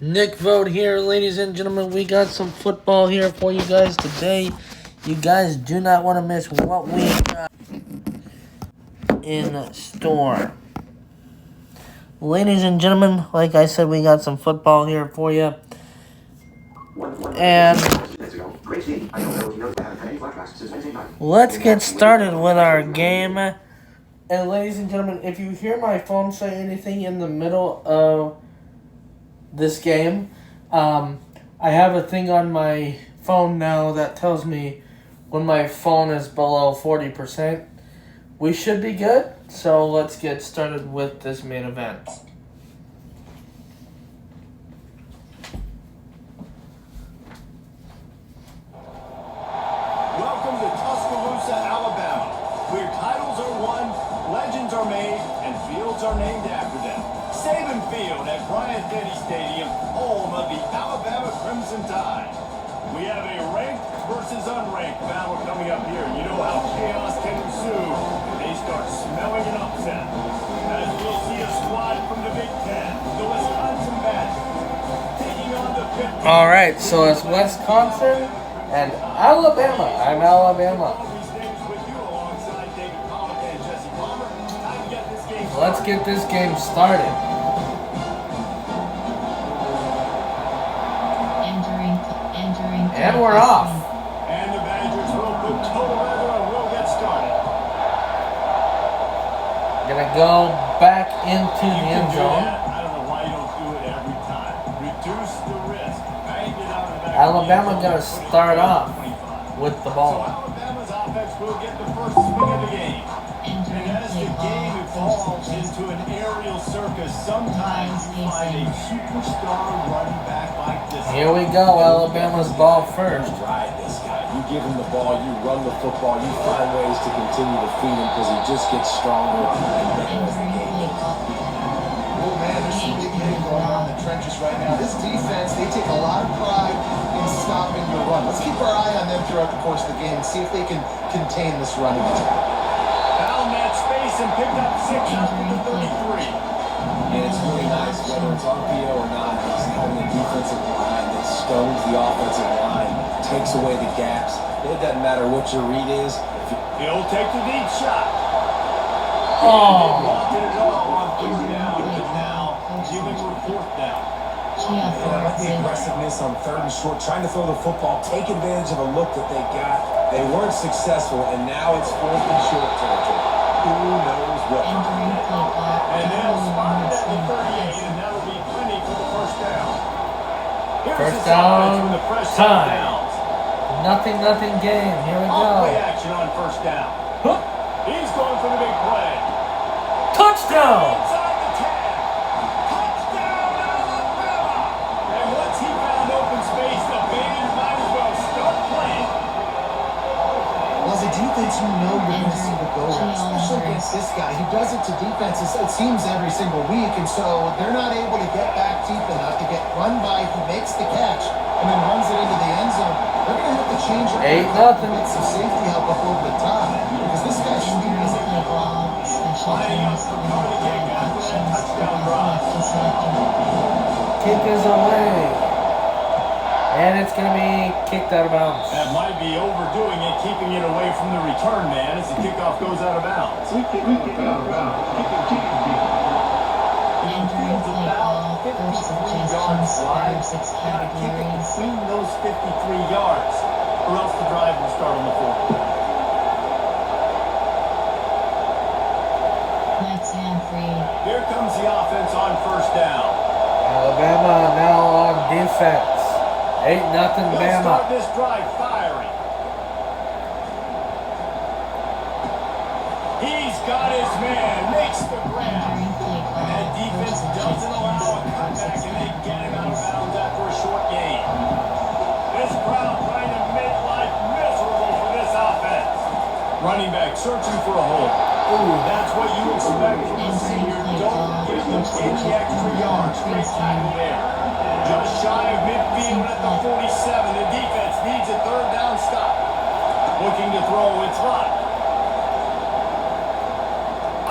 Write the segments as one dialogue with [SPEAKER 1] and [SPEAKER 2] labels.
[SPEAKER 1] Nick Vogt here, ladies and gentlemen. We got some football here for you guys today. You guys do not want to miss what we got in store. Ladies and gentlemen, like I said, we got some football here for you. And let's get started with our game. And ladies and gentlemen, if you hear my phone say anything in the middle of this game, I have a thing on my phone now that tells me when my phone is below 40%. We should be good, so let's get started with this main event.
[SPEAKER 2] Welcome to Tuscaloosa, Alabama, where titles are won, legends are made, and fields are named after them. Saban Field at Bryant-Denny Stadium, home of the Alabama Crimson Tide. We have a ranked versus unranked battle coming up here. You know how chaos can ensue if they start smelling an upset. As we'll see a squad from the Big Ten, the Wisconsin Badgers, taking on the Pitt.
[SPEAKER 1] All right, so it's Wisconsin and Alabama. I'm Alabama. Let's get this game started. And we're off.
[SPEAKER 2] And the Badgers will put total weather and we'll get started.
[SPEAKER 1] Gonna go back into the end zone.
[SPEAKER 2] I don't know why you don't do it every time. Reduce the risk. Bang it out of the back.
[SPEAKER 1] Alabama gonna start off with the
[SPEAKER 2] So
[SPEAKER 1] ball.
[SPEAKER 2] Alabama's offense will get the first swing of the game. And as the game evolves into an aerial circus, sometimes you find a superstar running back like this.
[SPEAKER 1] Here we go, Alabama's ball first.
[SPEAKER 3] Ride this guy. You give him the ball, you run the football, you find ways to continue to feed him because he just gets stronger.
[SPEAKER 4] Oh man, there's some big hitting going on in the trenches right now. This defense, they take a lot of pride in stopping the run. Let's keep our eye on them throughout the course of the game and see if they can contain this running attack.
[SPEAKER 2] Found that space and picked up 6 out to the 33.
[SPEAKER 3] And it's really nice, whether it's RPO or not, he's having a defensive line that stones the offensive line, takes away the gaps. It doesn't matter what your read is.
[SPEAKER 2] He'll take the deep shot.
[SPEAKER 1] Oh,
[SPEAKER 2] Blocked it all on 3rd down, but now giving her 4th down.
[SPEAKER 3] I like the aggressiveness on 3rd and short, trying to throw the football, take advantage of a look that they got. They weren't successful, and now it's 4th and short territory. Who knows what?
[SPEAKER 2] And then spotted at the 38, and that'll be plenty for the 1st down. Here's
[SPEAKER 1] First
[SPEAKER 2] this offense
[SPEAKER 1] down,
[SPEAKER 2] with the fresh
[SPEAKER 1] time.
[SPEAKER 2] downs.
[SPEAKER 1] nothing game. Here we
[SPEAKER 2] Off-play
[SPEAKER 1] go.
[SPEAKER 2] action on 1st down. He's going for the big play.
[SPEAKER 1] Touchdown!
[SPEAKER 2] Inside the 10. Touchdown, Alabama! And once he found open space, the band might as well start playing.
[SPEAKER 4] Well, as a defense, you know you're going to see the go route, especially against this guy. He does it to defenses, it seems, every single week, and so they're not able to get back deep enough to get run by. He makes the catch and then runs it into the end zone. They're going to have to change it.
[SPEAKER 1] 8-0.
[SPEAKER 4] Get some safety help up over the top because this guy's shooting is
[SPEAKER 2] Lining up for coming again after that touchdown drive.
[SPEAKER 1] Kick is away. And it's going to be kicked out of bounds.
[SPEAKER 2] That might be overdoing it, keeping it away from the return man as the kickoff goes out of bounds. About 53 yards wide. Gotta kick it between those 53 yards, or else the drive will start on the 4th. Here comes the offense on 1st down.
[SPEAKER 1] Alabama now on defense. 8-0
[SPEAKER 2] They'll start
[SPEAKER 1] Bama.
[SPEAKER 2] this drive firing. He's got his man, makes the grab. And that defense doesn't allow a cutback, and they get him out of bounds after a short gain. This crowd trying to make life miserable for this offense. Running back searching for a hole. Ooh, that's what you expect from a senior. Don't give them any extra yards. Great tackle there. Just shy of midfield at the 47. The defense needs a 3rd down stop. Looking to throw, it's Lott.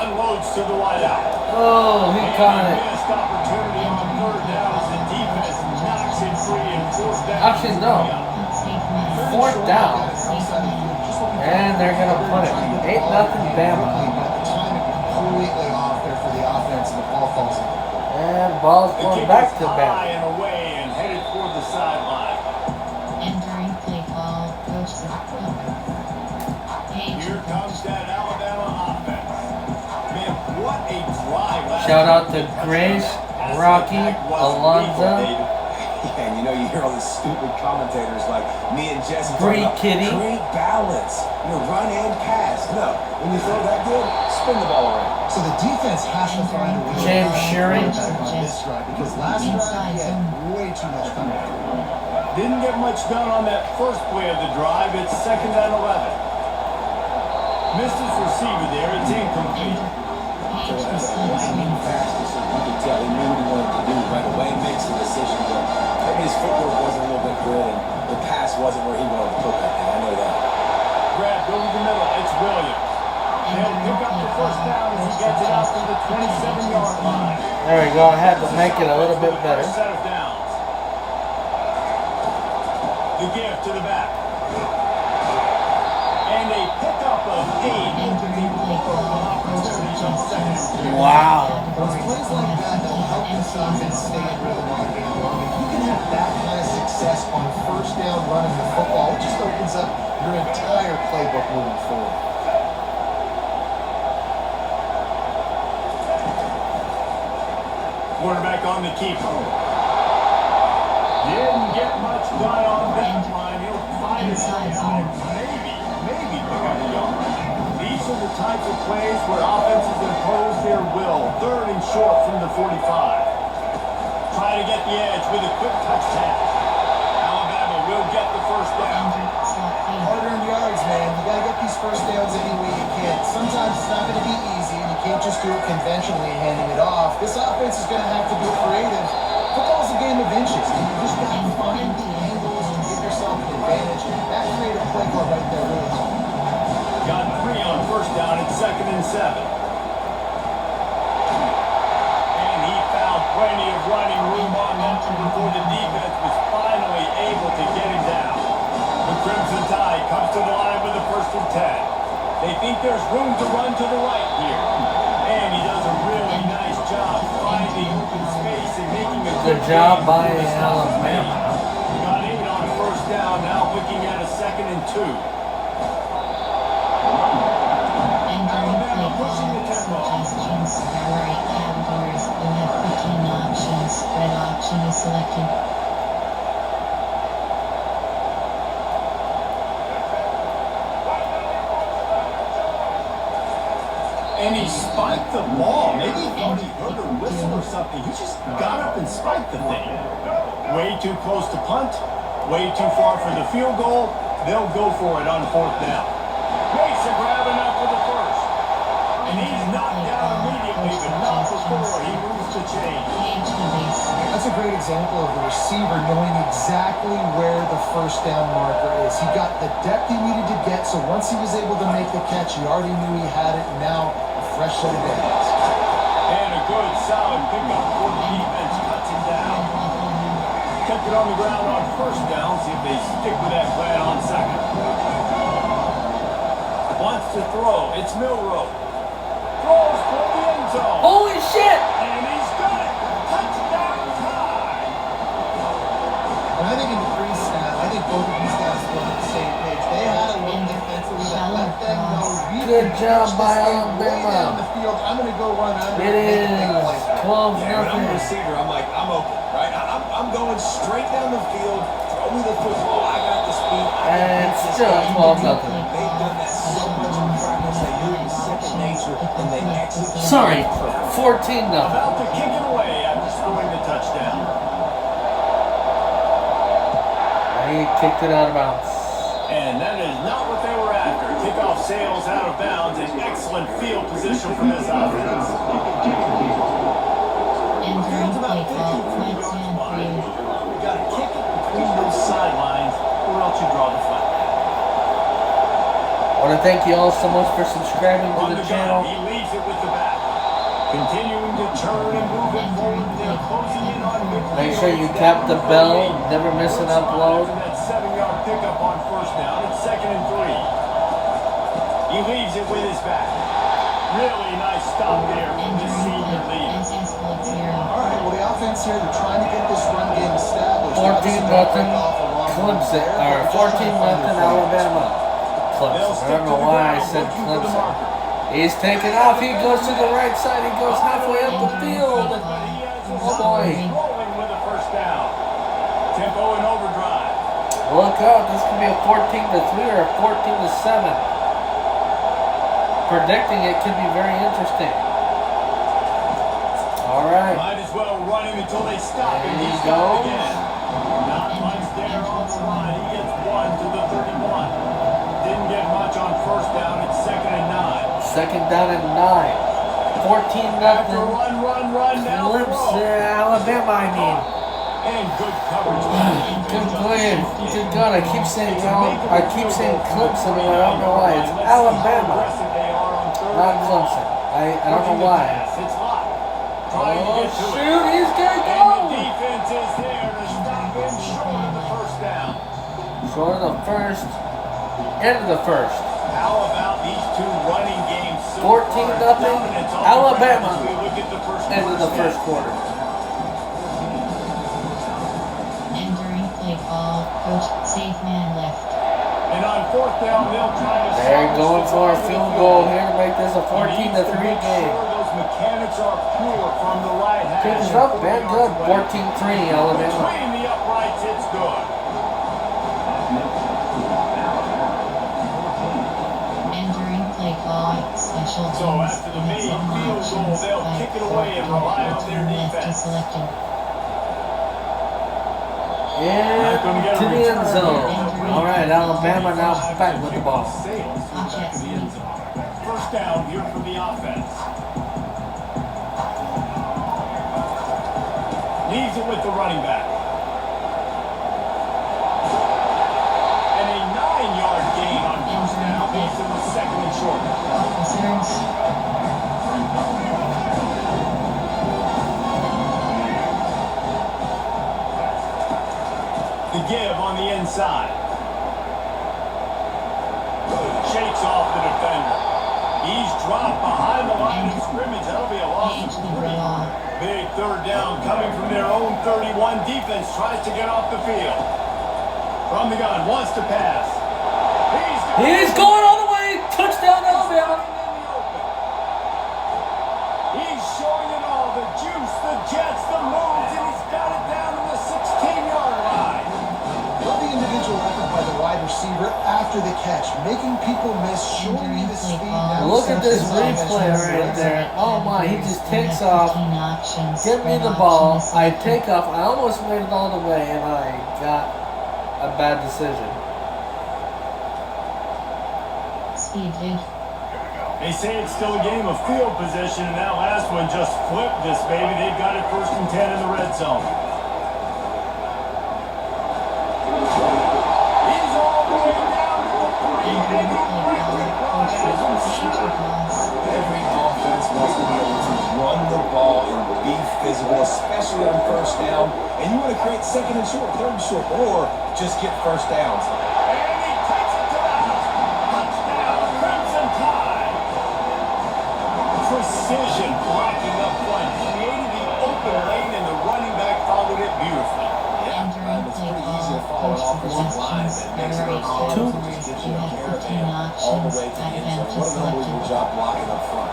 [SPEAKER 2] Unloads to the wideout.
[SPEAKER 1] Oh, he caught it.
[SPEAKER 2] Missed opportunity on 3rd down as the defense
[SPEAKER 1] Actually, no. Fourth down. And they're going to put it. 8-0 Bama.
[SPEAKER 4] The timing completely off there for the offense, and the ball falls in.
[SPEAKER 1] And ball's
[SPEAKER 2] The
[SPEAKER 1] going
[SPEAKER 2] kick
[SPEAKER 1] back
[SPEAKER 2] is
[SPEAKER 1] to
[SPEAKER 2] high
[SPEAKER 1] Bama.
[SPEAKER 2] and away and headed toward the sideline.
[SPEAKER 5] Entering play call, coach the page.
[SPEAKER 2] Here comes that Alabama offense. Man, what a drive.
[SPEAKER 1] Shout out to Grace, Rocky, Alonzo,
[SPEAKER 3] Yeah, and you know, you hear all these stupid commentators like me and Jesse
[SPEAKER 1] Free
[SPEAKER 3] talking about
[SPEAKER 1] Kitty.
[SPEAKER 3] great balance. Run and pass. No, when you throw that good, spin the ball around.
[SPEAKER 4] So the defense has to find a way to
[SPEAKER 1] James Shearing.
[SPEAKER 4] on this drive, because last drive he had way too much time.
[SPEAKER 2] Didn't get much done on that first play of the drive. It's 2nd and 11. Missed his receiver there. It's incomplete.
[SPEAKER 5] Page was
[SPEAKER 3] Lightning fast, so you could tell he knew what he wanted to do right away. Makes the decision, but maybe his footwork wasn't a little bit good, and the pass wasn't where he wanted to put that thing. I know that.
[SPEAKER 2] Grabbed over the middle. It's Williams. They'll pick up the first down as he gets it out to the 27-yard line.
[SPEAKER 1] There we go. I had to make it a little bit better.
[SPEAKER 2] First set of downs. The give to the back. And a pickup of 8.
[SPEAKER 5] Entering play call, coach the
[SPEAKER 1] Wow.
[SPEAKER 4] Those plays like that will help this offense stay in rhythm all game long. If you can have that kind of success on first down running the football, it just opens up your entire playbook moving forward.
[SPEAKER 2] Quarterback on the keeper. Didn't get much done on that line. He'll find it inside. Maybe pick up a yard. These are the types of plays where offenses impose their will. 3rd and short from the 45. Trying to get the edge with a quick touchdown. Alabama will get the first down.
[SPEAKER 4] Hard-earned yards, man. You got to get these first downs any way you can. Sometimes it's not going to be easy, and you can't just do it conventionally and handing it off. This offense is going to have to be creative. Football's a game of inches, and you just got to find the angles to give yourself an advantage. That creative play call right there really helped.
[SPEAKER 2] Got 3 on first down. It's 2nd and 7. And he found plenty of running room on that one before the defense was finally able to get him down. The Crimson Tide comes to the line with a 1st and 10. They think there's room to run to the right here. And he does a really nice job finding open space and making a
[SPEAKER 1] Good job by Alabama.
[SPEAKER 2] Got 8 on first down, now looking at a 2nd and 2.
[SPEAKER 5] Entering play call, suggestions. Right categories. You have 15 options. Red option is selected.
[SPEAKER 2] And he spiked the ball. Maybe he thought he heard a whistle or something. He just got up and spiked the thing. Way too close to punt. Way too far for the field goal. They'll go for it on 4th down. Makes a grab enough for the first. And he's knocked down immediately, but not before he moves the chain.
[SPEAKER 5] Page release.
[SPEAKER 4] That's a great example of the receiver knowing exactly where the first down marker is. He got the depth he needed to get, so once he was able to make the catch, he already knew he had it, and now a fresh set of downs.
[SPEAKER 2] And a good, solid pickup for the defense. Cuts him down. Kept it on the ground on first down. See if they stick with that plan on 2nd. Wants to throw. It's Milroe. Throws for the end zone.
[SPEAKER 1] Holy shit!
[SPEAKER 2] And he's got it. Touchdown tie.
[SPEAKER 4] And I think in the pre-snap, I think both of these guys were on the same page. They had a look defensively that let them know we
[SPEAKER 1] Good
[SPEAKER 4] can
[SPEAKER 1] job
[SPEAKER 4] push
[SPEAKER 1] by
[SPEAKER 4] this thing way
[SPEAKER 1] Alabama.
[SPEAKER 4] down the field. I'm going to go run under
[SPEAKER 1] It
[SPEAKER 4] and make a big
[SPEAKER 1] is
[SPEAKER 4] play.
[SPEAKER 1] 12
[SPEAKER 3] Yeah, when I'm a
[SPEAKER 1] nothing.
[SPEAKER 3] receiver, I'm like, I'm open, right? I'm going straight down the field. Throw me the football. I got the speed.
[SPEAKER 1] And it's still 12 nothing.
[SPEAKER 3] They've done that so much in practice. They do it in second nature, and they execute.
[SPEAKER 1] Sorry, 14 nothing.
[SPEAKER 2] About to kick it away after scoring the touchdown.
[SPEAKER 1] He kicked it out of bounds.
[SPEAKER 2] And that is not what they were after. Kickoff sails out of bounds. An excellent field position for this offense.
[SPEAKER 5] Entering play call,
[SPEAKER 2] Field's
[SPEAKER 5] Flex
[SPEAKER 2] about 30
[SPEAKER 5] and
[SPEAKER 2] yards wide. You got to kick it between those sidelines, or else you draw the flag.
[SPEAKER 1] I want to thank you all so much for subscribing to
[SPEAKER 2] On
[SPEAKER 1] the
[SPEAKER 2] the
[SPEAKER 1] channel.
[SPEAKER 2] gun, he leaves it with the back. Continuing to turn and move it forward. They're closing in on midfield.
[SPEAKER 1] Make sure you tap the bell. Never miss an upload.
[SPEAKER 2] That 7-yard pickup on first down. It's 2nd and 3. He leaves it with his back. Really nice stop there from this senior lead.
[SPEAKER 4] All right, well, the offense here, they're trying to get this run game established.
[SPEAKER 1] 14 nothing Clemson, or 14 nothing Alabama. Clemson. I don't know why I said Clemson. He's taking off. He goes to the right side. He goes halfway up the field. Oh boy.
[SPEAKER 2] Rolling with a first down. Tempo in overdrive.
[SPEAKER 1] Look out. This could be a 14-3 or a 14-7. Predicting it could be very interesting. All right.
[SPEAKER 2] Might as well run him until they stop him.
[SPEAKER 1] There you
[SPEAKER 2] He's
[SPEAKER 1] go.
[SPEAKER 2] got it again. Not much there on the line. He gets 1 to the 31. Didn't get much on first down. It's 2nd and 9.
[SPEAKER 1] Second down and 9. 14
[SPEAKER 2] After
[SPEAKER 1] nothing.
[SPEAKER 2] run. Now
[SPEAKER 1] Clemson, Alabama, I mean.
[SPEAKER 2] And good coverage.
[SPEAKER 1] Good plan. Good God. I keep saying Clemson, and I don't know why. It's Alabama, not Clemson. I don't know why.
[SPEAKER 2] It's hot. Trying to
[SPEAKER 1] Oh
[SPEAKER 2] get to it.
[SPEAKER 1] shoot, he's gonna
[SPEAKER 2] And the
[SPEAKER 1] go.
[SPEAKER 2] defense is there to stop him short of the first down.
[SPEAKER 1] Short of the first. End of the first.
[SPEAKER 2] How about these two running games? So
[SPEAKER 1] 14
[SPEAKER 2] far?
[SPEAKER 1] nothing,
[SPEAKER 2] Dominance on the
[SPEAKER 1] Alabama.
[SPEAKER 2] ground as we look at the first
[SPEAKER 1] End of the
[SPEAKER 2] quarter.
[SPEAKER 1] first quarter.
[SPEAKER 5] Entering play call. Coach, safe man left.
[SPEAKER 2] And on fourth down, they'll try to
[SPEAKER 1] They're
[SPEAKER 2] salvage
[SPEAKER 1] going
[SPEAKER 2] the
[SPEAKER 1] for a
[SPEAKER 2] ball
[SPEAKER 1] field
[SPEAKER 2] with
[SPEAKER 1] goal
[SPEAKER 2] field.
[SPEAKER 1] here to make this a
[SPEAKER 2] He needs to
[SPEAKER 1] 14-3
[SPEAKER 2] make
[SPEAKER 1] game.
[SPEAKER 2] sure those mechanics are pure from the right hash.
[SPEAKER 1] Kicks
[SPEAKER 2] and
[SPEAKER 1] up,
[SPEAKER 2] 40
[SPEAKER 1] man.
[SPEAKER 2] yards
[SPEAKER 1] Good.
[SPEAKER 2] away.
[SPEAKER 1] 14-3 Alabama.
[SPEAKER 2] Between the uprights, it's good.
[SPEAKER 5] Entering play call. Special
[SPEAKER 2] So
[SPEAKER 5] teams.
[SPEAKER 2] after the
[SPEAKER 5] Mix
[SPEAKER 2] main
[SPEAKER 5] and
[SPEAKER 2] field goal,
[SPEAKER 5] options.
[SPEAKER 2] they'll
[SPEAKER 5] By
[SPEAKER 2] kick it away and rely on their
[SPEAKER 5] left is
[SPEAKER 2] defense.
[SPEAKER 5] selected.
[SPEAKER 2] Not gonna get a
[SPEAKER 1] To the end
[SPEAKER 2] return
[SPEAKER 1] zone.
[SPEAKER 2] here.
[SPEAKER 1] All right, Alabama now back with the ball.
[SPEAKER 2] Sails back to the end zone. First down here for the offense. Leaves it with the running back. And a 9-yard gain on first down. Leaves it with 2nd and short.
[SPEAKER 5] Officers.
[SPEAKER 2] The give on the inside. Shakes off the defender. He's dropped behind the line of scrimmage. That'll be a loss of 3. Big third down coming from their own 31. Defense tries to get off the field. From the gun, wants to pass.
[SPEAKER 1] He's going all the way. Touchdown Alabama.
[SPEAKER 2] He's showing it all. The juice, the jets, the moves, and he's got it down to the 16-yard line.
[SPEAKER 4] Love the individual effort by the wide receiver after the catch, making people miss, showing you the speed. down
[SPEAKER 1] Look at this
[SPEAKER 4] the
[SPEAKER 1] replay
[SPEAKER 4] offense.
[SPEAKER 1] right there. Oh my, he just takes off. Give me the ball. I take off. I almost made it all the way, and I got a bad decision.
[SPEAKER 5] Speed, dude.
[SPEAKER 2] They say it's still a game of field position, and that last one just flipped this baby. They've got it 1st and 10 in the red zone. He's all the way down to the 3, and he breaks it wide.
[SPEAKER 3] Every offense wants to be able to run the ball and be physical, especially on first down. And you want to create 2nd and short, 3rd and short, or just get first downs.
[SPEAKER 2] And he takes it to the house. Touchdown, Crimson Tide. Precision blocking up front. Created the open lane, and the running back followed it beautifully.
[SPEAKER 5] Entering play call. Coach, suggestions. Priority categories. You have 15
[SPEAKER 3] all the
[SPEAKER 5] options.
[SPEAKER 3] way to the end zone.
[SPEAKER 5] Advantage
[SPEAKER 3] What an unbelievable
[SPEAKER 5] selected.
[SPEAKER 3] job blocking up front.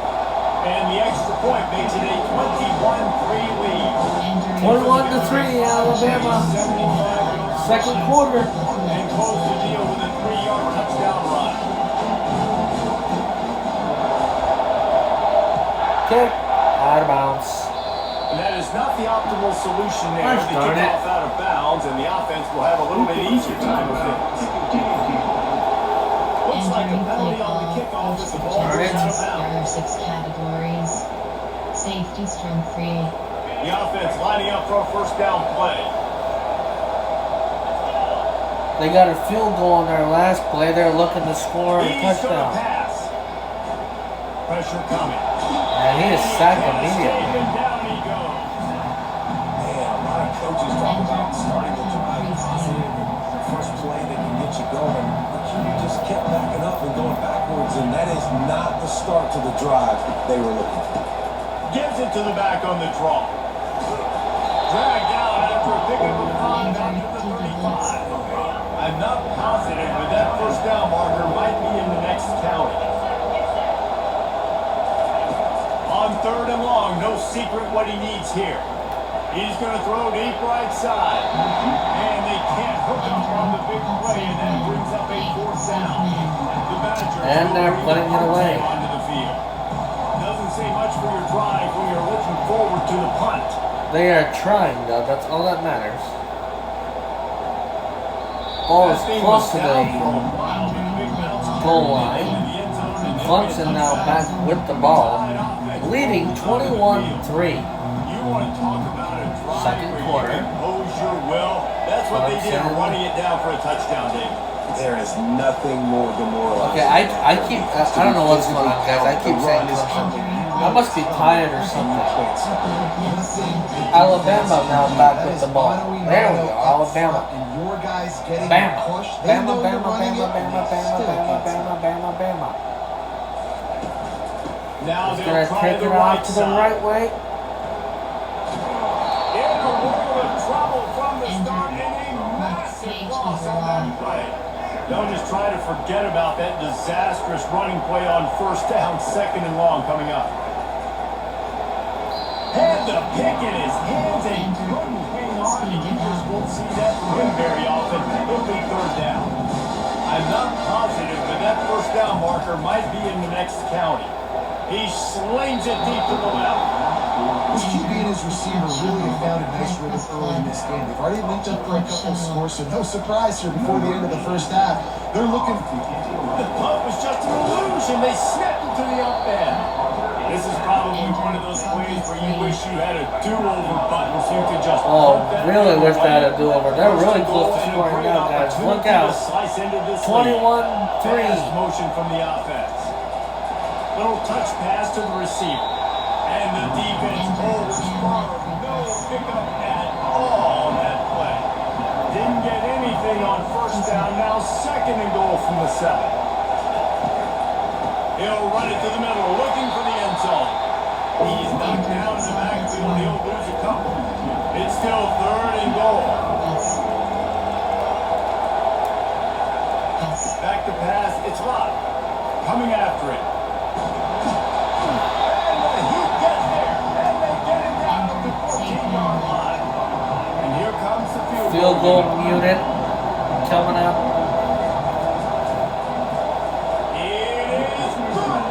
[SPEAKER 2] And the extra point makes it a 21-3 lead.
[SPEAKER 5] Entering
[SPEAKER 1] 21-3 Alabama.
[SPEAKER 2] 75
[SPEAKER 1] Second quarter.
[SPEAKER 2] and close the deal with a 3-yard touchdown run.
[SPEAKER 1] Okay. Out of bounds.
[SPEAKER 2] And that is not the optimal solution there.
[SPEAKER 1] Gosh
[SPEAKER 2] The
[SPEAKER 1] darn it.
[SPEAKER 2] kickoff out of bounds, and the offense will have a little bit easier time with it. Looks like a
[SPEAKER 5] Entering play
[SPEAKER 2] penalty on the
[SPEAKER 5] call.
[SPEAKER 2] kickoff
[SPEAKER 5] Coach,
[SPEAKER 2] as the ball goes out of
[SPEAKER 5] suggestions. There
[SPEAKER 2] bounds.
[SPEAKER 5] are 6 categories. Safety, strength free.
[SPEAKER 2] The offense lining up for a first down play.
[SPEAKER 1] They got a field goal on their last play. They're looking to score a
[SPEAKER 2] He's going to
[SPEAKER 1] touchdown.
[SPEAKER 2] pass. Pressure coming.
[SPEAKER 1] And he is sacked
[SPEAKER 2] Can't escape,
[SPEAKER 1] immediately.
[SPEAKER 2] and down he goes.
[SPEAKER 3] Man, a lot of coaches they were looking for.
[SPEAKER 2] Gives it to the back on the draw. Dragged down after a pickup of 5 down to the 35. I'm not positive, but that first down marker might be in the next county. On 3rd and long, no secret what he needs here. He's going to throw deep right side. And they can't hook up on the big play, and that brings up a 4th down. The Badgers
[SPEAKER 1] And they're putting it away.
[SPEAKER 2] onto the field. Doesn't say much for your drive when you're looking forward to the punt.
[SPEAKER 1] They are trying, though. That's all that matters. Ball is close to the goal line. Clemson now back with the ball, leading 21-3.
[SPEAKER 2] You want to talk about a drive
[SPEAKER 1] Second
[SPEAKER 2] where
[SPEAKER 1] quarter.
[SPEAKER 2] you impose your will? That's what they did,
[SPEAKER 1] Clemson.
[SPEAKER 2] running it down for a touchdown, David.
[SPEAKER 3] There is nothing more demoralizing.
[SPEAKER 1] Okay, I keep, I don't know what's going on, guys. I keep saying Clemson. I must be tired or something. Alabama now back with the ball. There we go, Alabama.
[SPEAKER 4] And your guys getting
[SPEAKER 1] Bama.
[SPEAKER 4] pushed. They
[SPEAKER 1] Bama,
[SPEAKER 4] know you're
[SPEAKER 1] Bama,
[SPEAKER 4] running
[SPEAKER 1] Bama,
[SPEAKER 4] it, and
[SPEAKER 1] Bama,
[SPEAKER 4] they
[SPEAKER 1] Bama,
[SPEAKER 4] still
[SPEAKER 1] Bama,
[SPEAKER 4] can't
[SPEAKER 1] Bama, Bama, Bama.
[SPEAKER 2] Now
[SPEAKER 1] He's
[SPEAKER 2] they'll
[SPEAKER 1] gonna
[SPEAKER 2] try
[SPEAKER 1] take
[SPEAKER 2] the
[SPEAKER 1] it
[SPEAKER 2] right
[SPEAKER 1] off to the
[SPEAKER 2] side.
[SPEAKER 1] right way.
[SPEAKER 2] In a world of trouble from the start, and a massive loss on that play. Don't just try to forget about that disastrous running play on 1st down, 2nd and long coming up. Had the pick in his hands and couldn't hang on, and you just won't see that from him very often. It'll be 3rd down. I'm not positive, but that 1st down marker might be in the next county. He slings it deep to the left.
[SPEAKER 4] This QB and his receiver really have found a nice rhythm early in this game. They've already linked up for a couple of scores, so no surprise here before the end of the first half. They're looking.
[SPEAKER 2] The punt was just an illusion. They snapped it to the up end. This is probably one of those plays where you wish you had a do-over button so you could just
[SPEAKER 1] Oh,
[SPEAKER 2] pump that
[SPEAKER 1] really
[SPEAKER 2] thing
[SPEAKER 1] wish they had a
[SPEAKER 2] away.
[SPEAKER 1] do-over. They're really
[SPEAKER 2] First
[SPEAKER 1] close to
[SPEAKER 2] goal and a
[SPEAKER 1] scoring
[SPEAKER 2] great
[SPEAKER 1] now, guys. Look
[SPEAKER 2] opportunity
[SPEAKER 1] out.
[SPEAKER 2] to slice into this
[SPEAKER 1] 21-3.
[SPEAKER 2] lead. Fast motion from the offense. Little touch pass to the receiver. And the defense holds firm. No pickup at all on that play. Didn't get anything on 1st down. Now 2nd and goal from the 7. He'll run it to the middle, looking for the end zone. He's knocked down in the backfield. He'll lose a couple. It's still 3rd and goal. Back to pass. It's Lott. Coming after it. And he gets there. And they get it down to the 14-yard line. And here comes the
[SPEAKER 1] Field goal unit coming up.
[SPEAKER 2] It is good.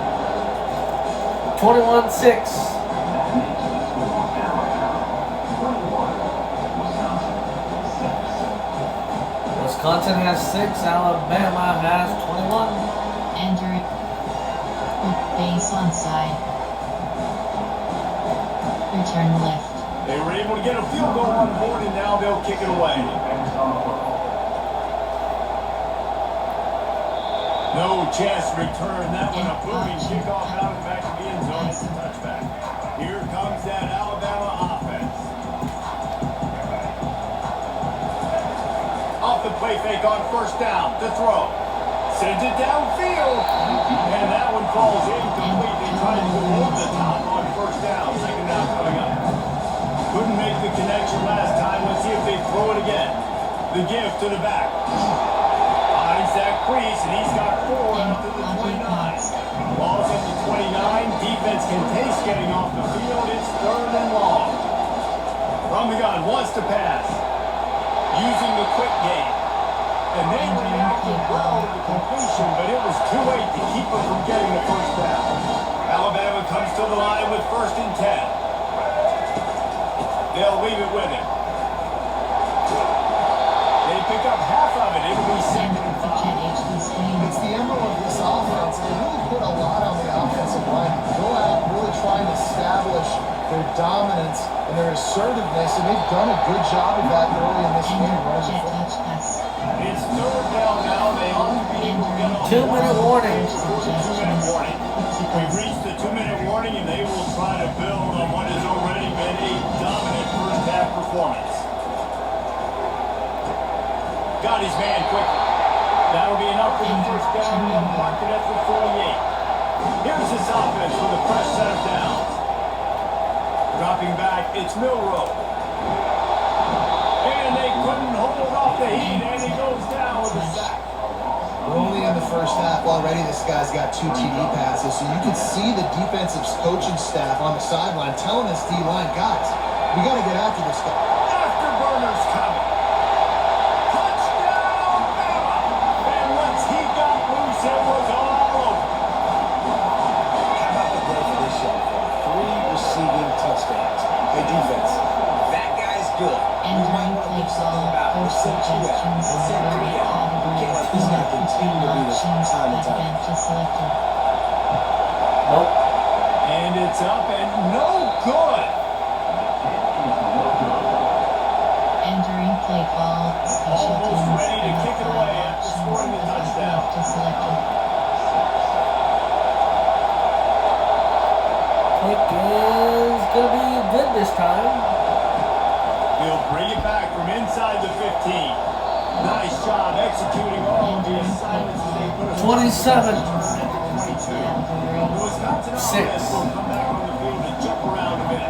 [SPEAKER 1] 21-6. Wisconsin has 6. Alabama has 21.
[SPEAKER 5] Andrew. Base onside. Return left.
[SPEAKER 2] They were able to get a field goal on board, and now they'll kick it away. No chance to return that one. A booming kickoff out of the back of the end zone. It's a touchback. Here comes that Alabama offense. Off the play fake on 1st down. To throw. Sends it downfield. And that one falls incomplete. They tried to go over the top on 1st down. 2nd down coming up. Couldn't make the connection last time. Let's see if they throw it again. The give to the back. Finds that crease, and he's got 4 out to the 29. Ball's at the 29. Defense can taste getting off the field. It's 3rd and long. From the gun, wants to pass. Using the quick game. And they reacted well to the completion, but it was too late to keep them from getting the 1st down. Alabama comes to the line with 1st and 10. They'll leave it with him. They pick up half of it. It'll be 2nd and 5.
[SPEAKER 4] It's the emblem of this offense. They really put a lot on the offensive line. Go out really trying to establish their dominance and their assertiveness, and they've done a good job of that early in this game. Running the football.
[SPEAKER 2] It's 3rd down now. They ought to be able to get on.
[SPEAKER 1] 2-minute warning.
[SPEAKER 2] 2-minute warning. We've reached the 2-minute warning, and they will try to build on what has already been a dominant first half performance. Got his man quickly. That'll be enough for the 1st down. They'll mark it at the 48. Here's this offense with a fresh set of downs. Dropping back, it's Milroe. And they couldn't hold off the heat, and he goes down with a sack.
[SPEAKER 4] We're only in the first half already. This guy's got 2 TD passes, so you can see the defensive coaching staff on the sideline telling this D-line, guys, we got to get after this guy.
[SPEAKER 2] Afterburners coming. Touchdown, Bama! And once he got loose, it was all over.
[SPEAKER 3] How about the play for this young fella? 3 receiving touchdowns. Hey, defense, that guy's good. You might want to think something about it.
[SPEAKER 5] Post
[SPEAKER 3] Send 2 out.
[SPEAKER 5] suggestions in
[SPEAKER 3] Send
[SPEAKER 5] the
[SPEAKER 3] 3
[SPEAKER 5] right
[SPEAKER 3] out. We can't let
[SPEAKER 5] categories.
[SPEAKER 3] this
[SPEAKER 5] You
[SPEAKER 3] guy
[SPEAKER 5] have
[SPEAKER 3] continue to
[SPEAKER 5] 15
[SPEAKER 3] be this
[SPEAKER 5] options,
[SPEAKER 3] time and
[SPEAKER 5] but
[SPEAKER 3] time.
[SPEAKER 5] bench is selected.
[SPEAKER 1] Nope.
[SPEAKER 2] And it's up and no good.
[SPEAKER 5] Entering play call. Special
[SPEAKER 2] Almost
[SPEAKER 5] teams.
[SPEAKER 2] ready to
[SPEAKER 5] You
[SPEAKER 2] kick it
[SPEAKER 5] have
[SPEAKER 2] away
[SPEAKER 5] 5
[SPEAKER 2] after
[SPEAKER 5] options,
[SPEAKER 2] scoring the
[SPEAKER 5] but
[SPEAKER 2] touchdown.
[SPEAKER 5] left is selected.
[SPEAKER 1] Kick is gonna be good this time.
[SPEAKER 2] He'll bring it back from inside the 15. Nice job executing all the assignments that they put us
[SPEAKER 1] 27.
[SPEAKER 2] The Wisconsin
[SPEAKER 1] 6.
[SPEAKER 2] offense will come back on the field and jump around a bit.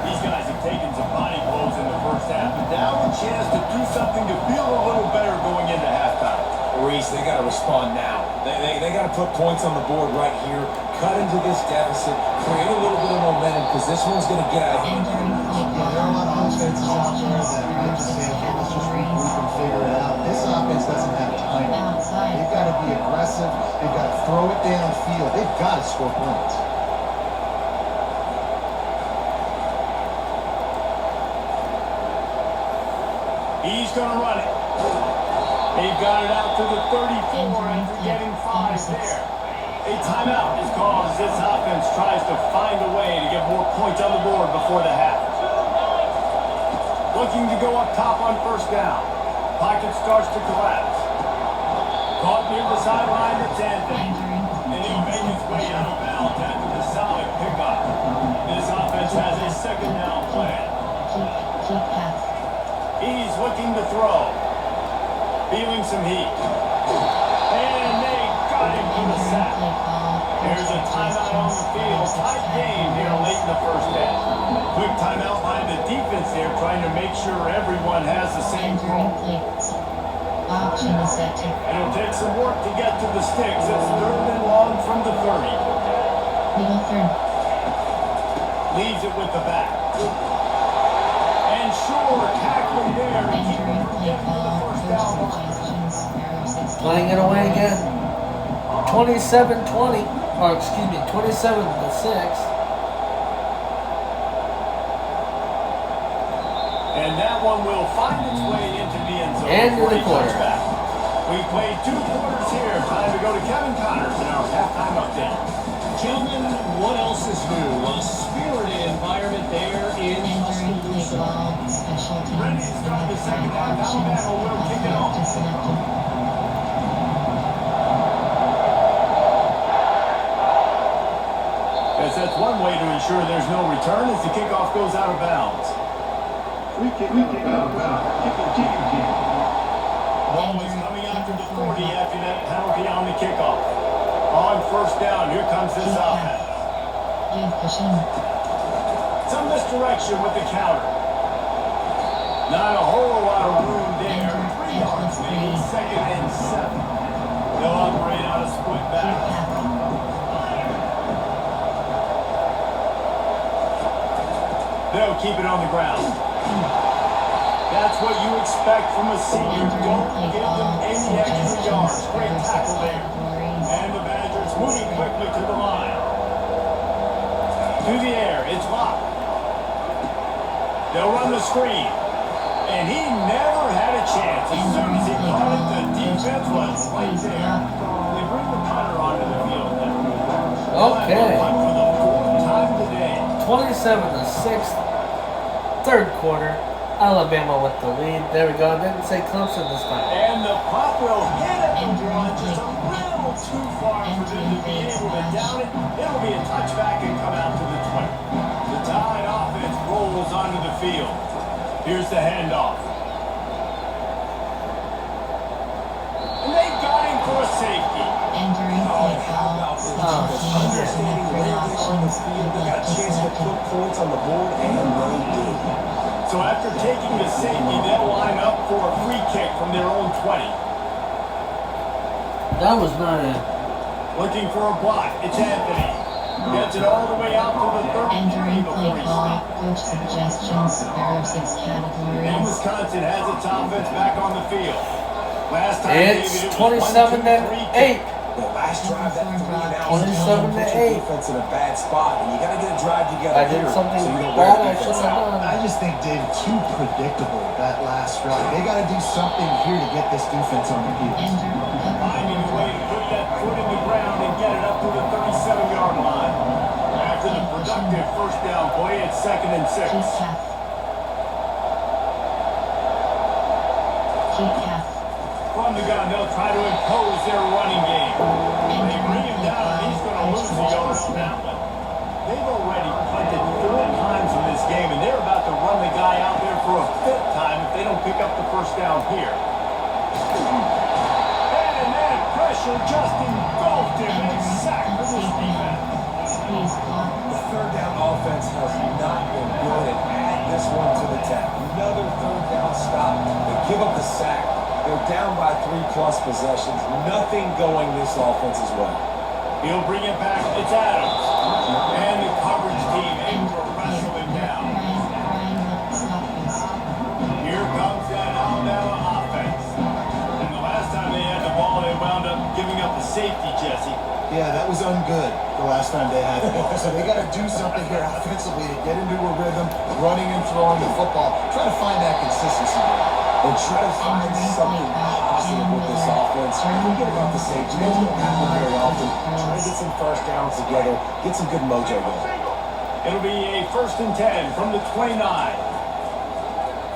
[SPEAKER 2] These guys have taken some body blows in the first half, but now a chance to do something to feel a little better going into halftime.
[SPEAKER 3] Reese, they got to respond now. They got to put points on the board right here, cut into this deficit, create a little bit of momentum, because this one's going to get out of hand.
[SPEAKER 5] Entering play
[SPEAKER 4] Yeah, there are a lot of
[SPEAKER 5] call.
[SPEAKER 4] offenses out there
[SPEAKER 5] Suggestions.
[SPEAKER 4] that
[SPEAKER 5] There are
[SPEAKER 4] might just
[SPEAKER 5] 6
[SPEAKER 4] say, okay, let's just regroup
[SPEAKER 5] categories.
[SPEAKER 4] and figure it out. This offense doesn't have time.
[SPEAKER 5] Outside.
[SPEAKER 4] They've got to be aggressive. They've got to throw it downfield. They've got to score points.
[SPEAKER 2] He's going to run it. They've got it out to the 34 after getting 5 there. A timeout is called as this offense tries to find a way to get more points on the board before the half. Looking to go up top on first down. Pocket starts to collapse. Caught near the sideline, it's Anthony. And he'll make his way out of bounds after the solid pickup. This offense has a second down plan.
[SPEAKER 5] Keep pass.
[SPEAKER 2] He's looking to throw. Feeling some heat. And they got him for the
[SPEAKER 5] Entering
[SPEAKER 2] sack.
[SPEAKER 5] play call.
[SPEAKER 2] There's a timeout on the field. Tight game here late in the first half. Quick timeout by the defense there, trying to make sure everyone has the same
[SPEAKER 5] Entering
[SPEAKER 2] call.
[SPEAKER 5] play. Option is set to
[SPEAKER 2] It'll take some work to get to the sticks. It's 3rd and long from the 30.
[SPEAKER 5] legal third.
[SPEAKER 2] Leaves it with the back. And sure, tackling there. to keep
[SPEAKER 5] Entering
[SPEAKER 2] him from
[SPEAKER 5] play
[SPEAKER 2] getting to the
[SPEAKER 5] call.
[SPEAKER 2] first
[SPEAKER 5] Coach
[SPEAKER 2] down mark.
[SPEAKER 5] suggestions. There are 6
[SPEAKER 1] Playing it away again. 27-20. Or excuse me, 27-6.
[SPEAKER 2] And that one will find its way into the end zone.
[SPEAKER 1] End of the
[SPEAKER 2] for a
[SPEAKER 1] quarter.
[SPEAKER 2] touchback. We've played 2 quarters here. Time to go to Kevin Connors in our halftime update.
[SPEAKER 6] Gentlemen, what else is new? A spirited environment there in
[SPEAKER 5] Entering play
[SPEAKER 6] Tuscaloosa.
[SPEAKER 5] call. Special
[SPEAKER 2] Ready
[SPEAKER 5] teams.
[SPEAKER 2] to
[SPEAKER 5] You
[SPEAKER 2] start
[SPEAKER 5] have
[SPEAKER 2] the second
[SPEAKER 5] 5
[SPEAKER 2] half.
[SPEAKER 5] options,
[SPEAKER 2] Alabama will
[SPEAKER 5] but
[SPEAKER 2] kick it
[SPEAKER 5] left
[SPEAKER 2] off.
[SPEAKER 5] is selected.
[SPEAKER 2] Yes, that's one way to ensure there's no return as the kickoff goes out of bounds. Ball is coming out to the 40 after that penalty on the kickoff. On first down, here comes this offense.
[SPEAKER 5] Give pushing.
[SPEAKER 2] Some misdirection with the counter. Not a whole lot of room there. 3 yards lead, 2nd and 7. They'll operate on a split
[SPEAKER 5] Keep
[SPEAKER 2] back.
[SPEAKER 5] passing.
[SPEAKER 2] They'll keep it on the ground. That's what you expect from a senior.
[SPEAKER 5] Entering
[SPEAKER 2] Don't
[SPEAKER 5] play
[SPEAKER 2] give them
[SPEAKER 5] call.
[SPEAKER 2] any extra yards.
[SPEAKER 5] Suggestions.
[SPEAKER 2] Great
[SPEAKER 5] There are 6
[SPEAKER 2] tackle there.
[SPEAKER 5] categories.
[SPEAKER 2] And the Badgers moving quickly to the line. To the air, it's locked. They'll run the screen. And he never had a chance. As soon as he caught it, the defense was right there. They bring the punter onto the field now.
[SPEAKER 1] Okay.
[SPEAKER 2] Punt for the 4th time today.
[SPEAKER 1] 27-6. 3rd quarter. Alabama with the lead. There we go. I didn't say Clemson this time.
[SPEAKER 2] And the punt will hit at the
[SPEAKER 5] Entering
[SPEAKER 2] one, just a
[SPEAKER 5] play.
[SPEAKER 2] little too far for them to be able to down it. It'll be a touchback and come out to the 20. The Tide offense rolls onto the field. Here's the handoff. And they got him for a safety.
[SPEAKER 5] Entering play call. Slot
[SPEAKER 1] Oh,
[SPEAKER 3] understanding where they are on the field, they got a chance to put points on the board, and they did.
[SPEAKER 2] So after taking the safety, they'll line up for a free kick from their own 20.
[SPEAKER 1] that was not it.
[SPEAKER 2] Looking for a block. It's Anthony. Gets it all the way out to the 30
[SPEAKER 5] Entering
[SPEAKER 2] before
[SPEAKER 5] play
[SPEAKER 2] he
[SPEAKER 5] call,
[SPEAKER 2] stops.
[SPEAKER 5] coach suggestions, there are 6
[SPEAKER 2] And
[SPEAKER 5] categories.
[SPEAKER 2] Wisconsin has its offense back on the field. Last time,
[SPEAKER 1] It's
[SPEAKER 2] David, it was
[SPEAKER 1] 27
[SPEAKER 2] 1, 2,
[SPEAKER 1] to
[SPEAKER 2] 3
[SPEAKER 1] 8.
[SPEAKER 3] The last drive, that 3 and out,
[SPEAKER 1] 27 to
[SPEAKER 3] put your
[SPEAKER 1] 8.
[SPEAKER 3] defense in a bad spot, and you got to get a drive together.
[SPEAKER 1] I did
[SPEAKER 3] here
[SPEAKER 1] something
[SPEAKER 3] so you don't
[SPEAKER 1] bad
[SPEAKER 3] wear
[SPEAKER 1] I
[SPEAKER 3] the
[SPEAKER 1] shouldn't
[SPEAKER 3] defense
[SPEAKER 1] have
[SPEAKER 3] out.
[SPEAKER 1] done.
[SPEAKER 4] I just think, David, too predictable that last drive. They got to do something here to get this defense on their heels.
[SPEAKER 2] Finding a way to put that foot in the ground and get it up to the 37-yard line. After the productive first down play, it's 2nd and 6. From the gun, they'll try to impose their running game. They bring him down, and he's going to lose the yard on that one. They've already punted 4 times in this game, and they're about to run the guy out there for a 5th time if they don't pick up the first down here. And that pressure just engulfed him and sacked for this defense.
[SPEAKER 3] The third down offense has not been good and add this one to the tap. Another third down stop. They give up the sack. They're down by 3+ possessions. Nothing going this offense's way.
[SPEAKER 2] He'll bring it back. It's Adams. And the coverage team able to wrestle him down. Here comes that Alabama offense. And the last time they had the ball, they wound up giving up a safety, Jesse.
[SPEAKER 4] Yeah, that was ungood the last time they had the ball. So they got to do something here offensively to get into a rhythm, running and throwing the football. Try to find that consistency.
[SPEAKER 3] And try to find something positive with this offense. Forget about the safety. Those don't happen very often. Try to get some first downs together. Get some good mojo going.
[SPEAKER 2] It'll be a 1st and 10 from the 29.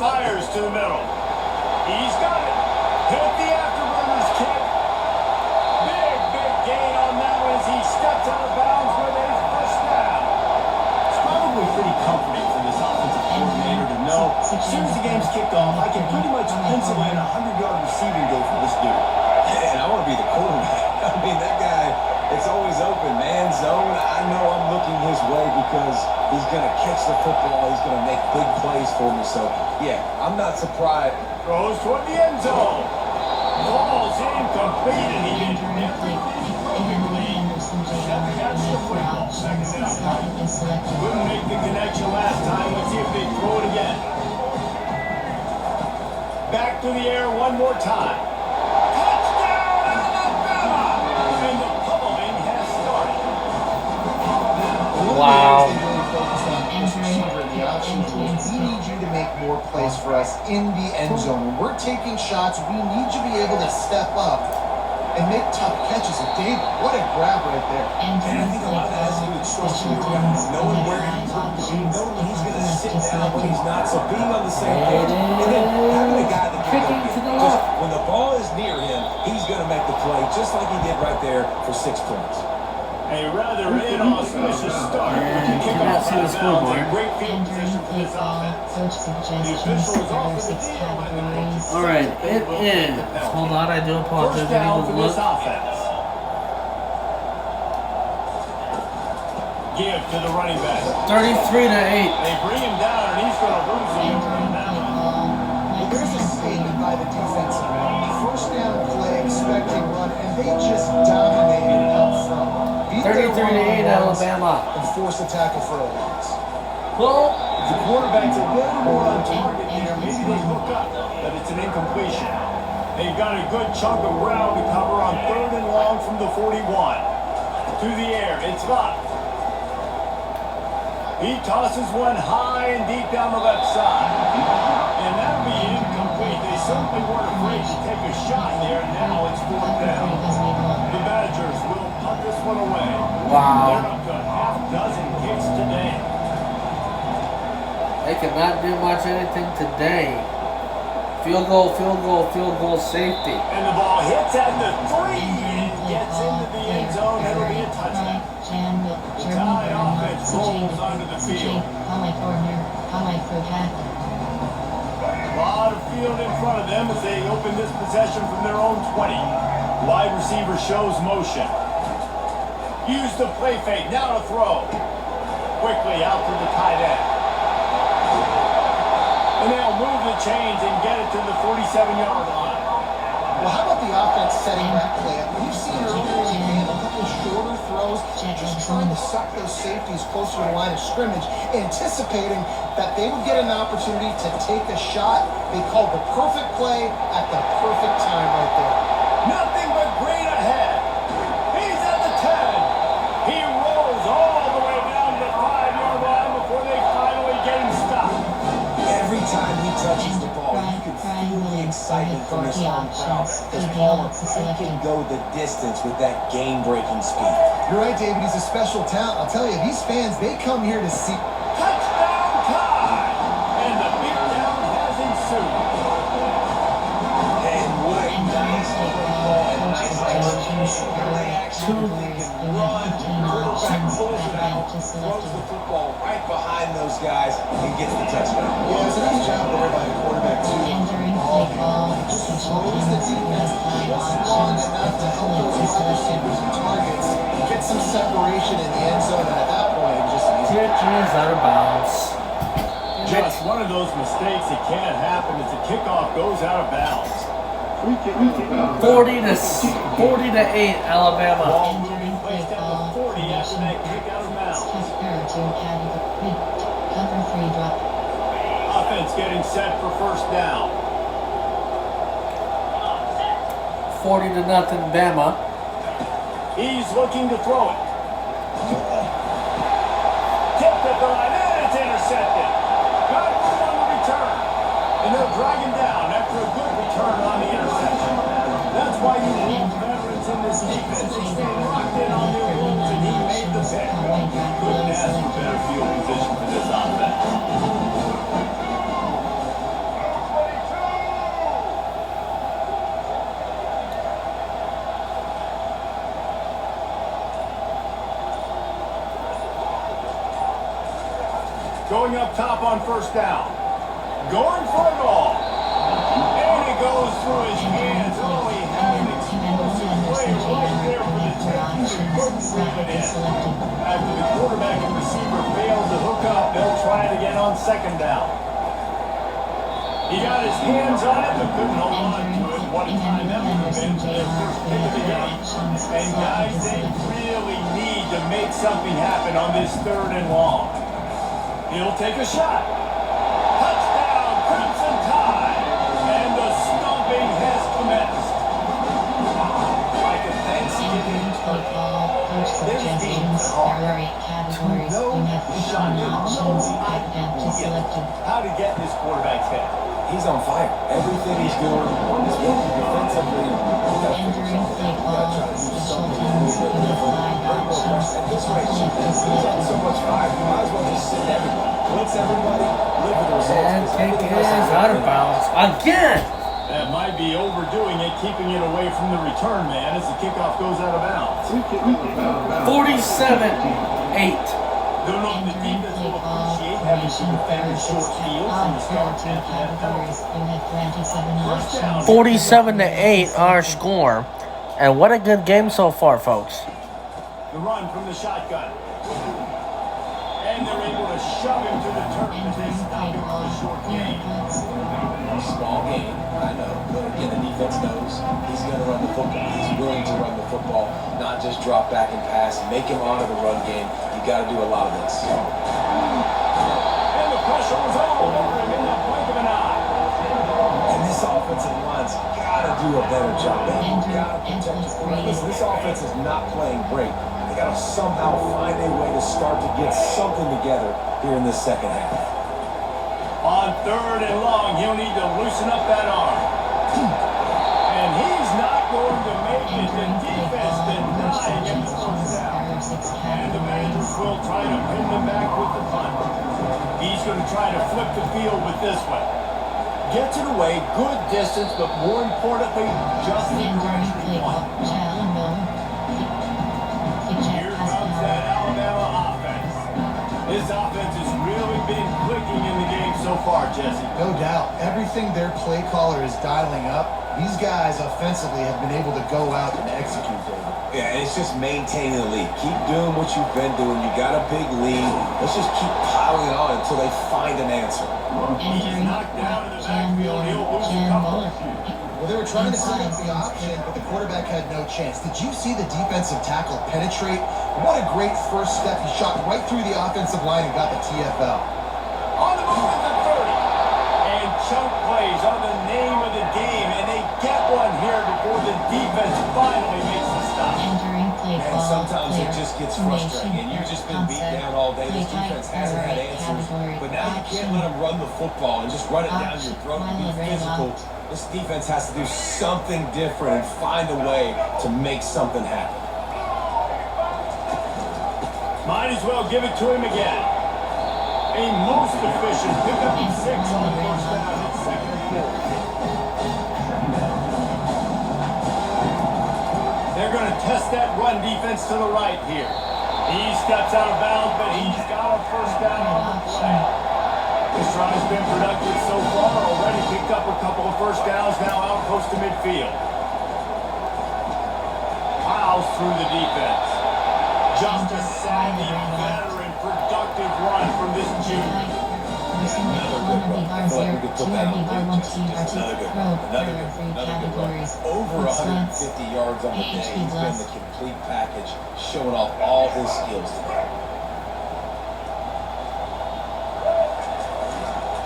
[SPEAKER 2] Fires to the middle. He's got it. Hit the afterburners kick. Big gain on that one as he steps out of bounds with a first down. It's probably pretty comforting for this offensive coordinator to know as soon as the game's kicked off, I can pretty much pencil in a 100-yard receiving day for this dude.
[SPEAKER 3] And I want to be the quarterback. I mean, that guy, it's always open, man. Zone, I know I'm looking his way because he's going to catch the football. He's going to make big plays for me. So, yeah, I'm not surprised.
[SPEAKER 2] Throws toward the end zone. Ball's incomplete, and he did everything quickly. That's the football. 2nd down. Couldn't make the connection last time. Let's see if they throw it again. Back to the air one more time. Touchdown, Alabama! And the pummeling has started.
[SPEAKER 1] Wow.
[SPEAKER 4] We need you to make more plays for us in the end zone. When we're taking shots, we need you to be able to step up and make tough catches. And David, what a grab right there.
[SPEAKER 3] And I think a lot of that has to do with trusting your guy, knowing where he's going to be, knowing when he's going to sit down, when he's not. So being on the same page, and then having a guy that can
[SPEAKER 1] Kicking to the
[SPEAKER 3] just,
[SPEAKER 1] left.
[SPEAKER 3] when the ball is near him, he's going to make the play, just like he did right there for 6 points.
[SPEAKER 2] A rather inauspicious start.
[SPEAKER 1] And you cannot see the scoreboard.
[SPEAKER 2] Great field position for this offense.
[SPEAKER 1] Alright, it is. Hold on, I do apologize.
[SPEAKER 2] First
[SPEAKER 1] I
[SPEAKER 2] down
[SPEAKER 1] need
[SPEAKER 2] for
[SPEAKER 1] to
[SPEAKER 2] this
[SPEAKER 1] look.
[SPEAKER 2] offense. Give to the running back.
[SPEAKER 1] 33 to 8.
[SPEAKER 2] They bring him down, and he's going to lose the yard on that one.
[SPEAKER 4] Well, there's a statement by the defensive end. First down play, expecting run, and they just dominated up front. Beat
[SPEAKER 1] 33 to 8, Alabama.
[SPEAKER 4] and force a tackle for a loss.
[SPEAKER 1] Well,
[SPEAKER 2] The quarterback's a little more on target there. Maybe they hook up, but it's an incompletion. They've got a good chunk of ground to cover on 3rd and long from the 41. To the air, it's Lott. He tosses one high and deep down the left side. And that'll be incomplete. They certainly weren't afraid to take a shot there. Now it's 4th down. The Badgers will punt this one away.
[SPEAKER 1] Wow.
[SPEAKER 2] They're up to half dozen kicks today.
[SPEAKER 1] they cannot do much anything today. Field goal, safety.
[SPEAKER 2] And the ball hits at the 3 and gets into the end zone. It'll be a touchdown. The Tide offense rolls onto the field. A lot of field in front of them as they open this possession from their own 20. Wide receiver shows motion. Use the play fake. Now to throw. Quickly out to the tight end. And they'll move the chains and get it to the 47-yard line.
[SPEAKER 4] Well, how about the offense setting that play up? We've seen earlier in the game a couple shorter throws, just trying to suck those safeties closer to the line of scrimmage, anticipating that they would get an opportunity to take a shot. They called the perfect play at the perfect time right there.
[SPEAKER 2] Nothing but green ahead. He's at the 10. He rolls all the way down to the 5-yard line before they finally get him stopped.
[SPEAKER 3] Every time he touches the ball, you can feel the excitement from his home crowd. Because Palmer can go the distance with that game-breaking speed.
[SPEAKER 4] You're right, David. He's a special talent. I'll tell you, these fans, they come here to see.
[SPEAKER 2] Touchdown time! And the beatdown has ensued.
[SPEAKER 3] And what a nice football and nice execution. They actually can run, quarterback pulls it out, throws the football right behind those guys, and gets the touchdown.
[SPEAKER 4] Yeah, it's a nice job there by the quarterback, too.
[SPEAKER 5] Entering play call, special teams with five options, select to select.
[SPEAKER 4] Targets, get some separation in the end zone, and at that point, it just easy.
[SPEAKER 1] Is out of bounds.
[SPEAKER 2] Just one of those mistakes that can't happen as the kickoff goes out of bounds.
[SPEAKER 1] 40 to 8, Alabama.
[SPEAKER 2] Ball moving placed at the 40 after that kick out of bounds.
[SPEAKER 5] Cover 3 drop.
[SPEAKER 2] Offense getting set for first down.
[SPEAKER 1] 40 to nothing, Bama.
[SPEAKER 2] He's looking to throw it. Tipped at the line, and it's intercepted. Got room on the return. And they'll drag him down after a good return on the interception. That's why you need veterans in this defense. They stay locked in on their rules, and he made the pick. Couldn't ask for better field position for this offense. Going up top on first down. Going for it all. And it goes through his hands. Oh, he had an explosive play right there for the taking. He couldn't reel it in. After the quarterback and receiver failed to hook up, they'll try it again on second down. He got his hands on it, but couldn't hold on to it. What a time that would have been for their first pick of the game. And guys, they really need to make something happen on this 3rd and long. He'll take a shot. Touchdown, Crimson Tide. And the stomping has commenced. Like a Thanksgiving
[SPEAKER 5] Football, coach suggestions, there are 8 categories. You have 15 options, back to selected.
[SPEAKER 2] How to get this quarterback's head.
[SPEAKER 3] He's on fire. Everything he's doing is working defensively.
[SPEAKER 5] Entering play call, special teams, you have 5 options,
[SPEAKER 3] At this rate,
[SPEAKER 5] select to
[SPEAKER 3] he's got so
[SPEAKER 5] selected.
[SPEAKER 3] much fire, you might as well just send everybody. Blitz everybody, live with the results.
[SPEAKER 1] And
[SPEAKER 3] because
[SPEAKER 1] kick
[SPEAKER 3] everything else
[SPEAKER 1] is out of bounds. Again!
[SPEAKER 2] That might be overdoing it, keeping it away from the return man as the kickoff goes out of bounds.
[SPEAKER 1] 47-8.
[SPEAKER 2] Don't know if the
[SPEAKER 5] Entering
[SPEAKER 2] defense
[SPEAKER 5] play
[SPEAKER 2] will
[SPEAKER 5] call,
[SPEAKER 2] appreciate having to
[SPEAKER 5] formation,
[SPEAKER 2] defend
[SPEAKER 5] there
[SPEAKER 2] in
[SPEAKER 5] are 6
[SPEAKER 2] short fields from the start
[SPEAKER 5] there are 2
[SPEAKER 2] after that penalty.
[SPEAKER 5] categories. You have 27
[SPEAKER 2] First down.
[SPEAKER 5] options.
[SPEAKER 1] 47 to 8, our score. And what a good game so far, folks.
[SPEAKER 2] The run from the shotgun. And they're able to shove him to the turf as they
[SPEAKER 5] Entering
[SPEAKER 2] stop
[SPEAKER 5] play
[SPEAKER 2] him for
[SPEAKER 5] call,
[SPEAKER 2] a short
[SPEAKER 5] clear
[SPEAKER 2] gain.
[SPEAKER 5] cuts.
[SPEAKER 3] Small game, I know. But again, the defense knows he's going to run the football. He's willing to run the football, not just drop back and pass, make him honor the run game. You got to do a lot of this.
[SPEAKER 2] And the pressure was all over him in the blink of an eye.
[SPEAKER 3] And this offensive line's got to do a better job. They got to protect the quarterback. Listen, this offense is not playing great. They got to somehow find a way to start to get something together here in this second half.
[SPEAKER 2] On 3rd and long, he'll need to loosen up that arm. And he's not going to make it. The
[SPEAKER 5] Entering play
[SPEAKER 2] defense
[SPEAKER 5] call, coach
[SPEAKER 2] denying him the
[SPEAKER 5] suggestions,
[SPEAKER 2] first down.
[SPEAKER 5] there are 6
[SPEAKER 2] And the Badgers
[SPEAKER 5] categories.
[SPEAKER 2] will try to pin them back with the punt. He's going to try to flip the field with this one. Gets it away, good distance, but more importantly, just the
[SPEAKER 5] Entering
[SPEAKER 2] direction he
[SPEAKER 5] play call,
[SPEAKER 2] wanted.
[SPEAKER 5] Challenville.
[SPEAKER 2] Here comes that Alabama offense. This offense has really been clicking in the game so far, Jesse.
[SPEAKER 4] No doubt. Everything their play caller is dialing up, these guys offensively have been able to go out and execute, David.
[SPEAKER 3] Yeah, and it's just maintaining the lead. Keep doing what you've been doing. You got a big lead. Let's just keep piling on until they find an answer.
[SPEAKER 5] Entering Jan Miller.
[SPEAKER 4] Well, they were trying to set up the option, but the quarterback had no chance. Did you see the defensive tackle penetrate? What a great first step. He shot right through the offensive line and got the TFL.
[SPEAKER 2] On the move at the 30. And chunk plays are the name of the game, and they get one here before the defense finally makes the stop.
[SPEAKER 5] Entering play
[SPEAKER 3] And
[SPEAKER 5] call.
[SPEAKER 3] sometimes it
[SPEAKER 5] Player
[SPEAKER 3] just gets
[SPEAKER 5] formation
[SPEAKER 3] frustrating, and you've just been beat
[SPEAKER 5] concept.
[SPEAKER 3] down all day. This
[SPEAKER 5] Play type
[SPEAKER 3] defense hasn't had
[SPEAKER 5] right
[SPEAKER 3] answers,
[SPEAKER 5] category.
[SPEAKER 3] but now you can't
[SPEAKER 5] Action.
[SPEAKER 3] let them run the football and just run it down your throat and be
[SPEAKER 5] Action.
[SPEAKER 3] physical. This defense has to do something different and find a way to make something happen.
[SPEAKER 2] Might as well give it to him again. A most efficient pickup of 6 on the first down at 2nd and 4. They're going to test that run defense to the right here. He steps out of bounds, but he's got a first down on the play. This drive has been productive so far. Already picked up a couple of first downs, now out close to midfield. Plows through the defense. Just a savvy, veteran, productive run from this junior.
[SPEAKER 3] Over 150 yards on the day. He's been the complete package, showing off all his skills today.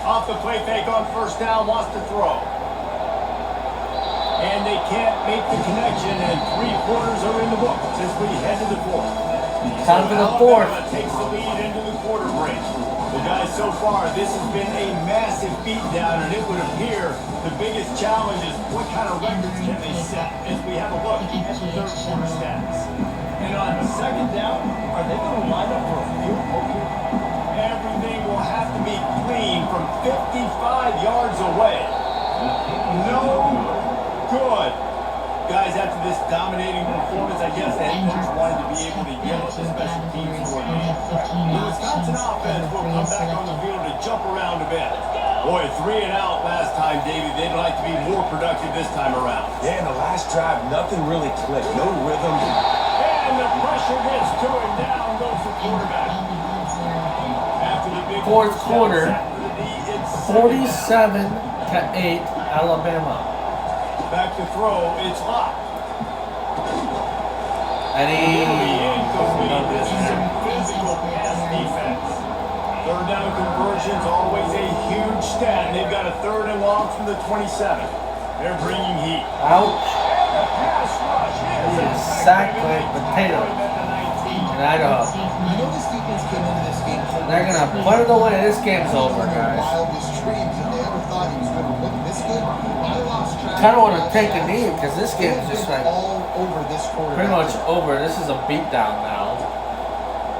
[SPEAKER 2] Off the play fake on first down, wants to throw. And they can't make the connection, and 3 quarters are in the book as we head to the 4th.
[SPEAKER 1] Time for the 4th.
[SPEAKER 2] Alabama takes the lead into the quarter break. The guys, so far, this has been a massive beatdown, and it would appear the biggest challenge is what kind of records can they set as we have a look at the 3rd quarter stats. And on the 2nd down, are they going to line up for a field goal here? Everything will have to be clean from 55 yards away. No good. Guys, after this dominating performance, I guess the head coach wanted to be able to yell at the special teams coordinator. The Wisconsin offense will come back on the field to jump around a bit. Boy, 3 and out last time, David. They'd like to be more productive this time around.
[SPEAKER 3] Yeah, in the last drive, nothing really clicked. No rhythm.
[SPEAKER 2] And the pressure gets to him. Down goes the quarterback. After the big
[SPEAKER 1] 4th quarter,
[SPEAKER 2] it's
[SPEAKER 1] 47-8, Alabama.
[SPEAKER 2] back to throw. It's locked.
[SPEAKER 1] And
[SPEAKER 2] Incomplete. This is a physical pass defense. 3rd down conversions, always a huge stat. They've got a 3rd and long from the 27. They're bringing heat.
[SPEAKER 1] ouch.
[SPEAKER 2] The pass rush
[SPEAKER 1] He
[SPEAKER 2] is
[SPEAKER 1] is sacked like potatoes in Idaho.
[SPEAKER 4] I know this defense came into this game.
[SPEAKER 1] They're gonna put it away. This game's over, guys.
[SPEAKER 4] Wildest dreams if they ever thought he was going to look this good. I lost track.
[SPEAKER 1] Kind of want to take a knee because this game is just like
[SPEAKER 4] all over this quarterback.
[SPEAKER 1] pretty much over. This is a beatdown now.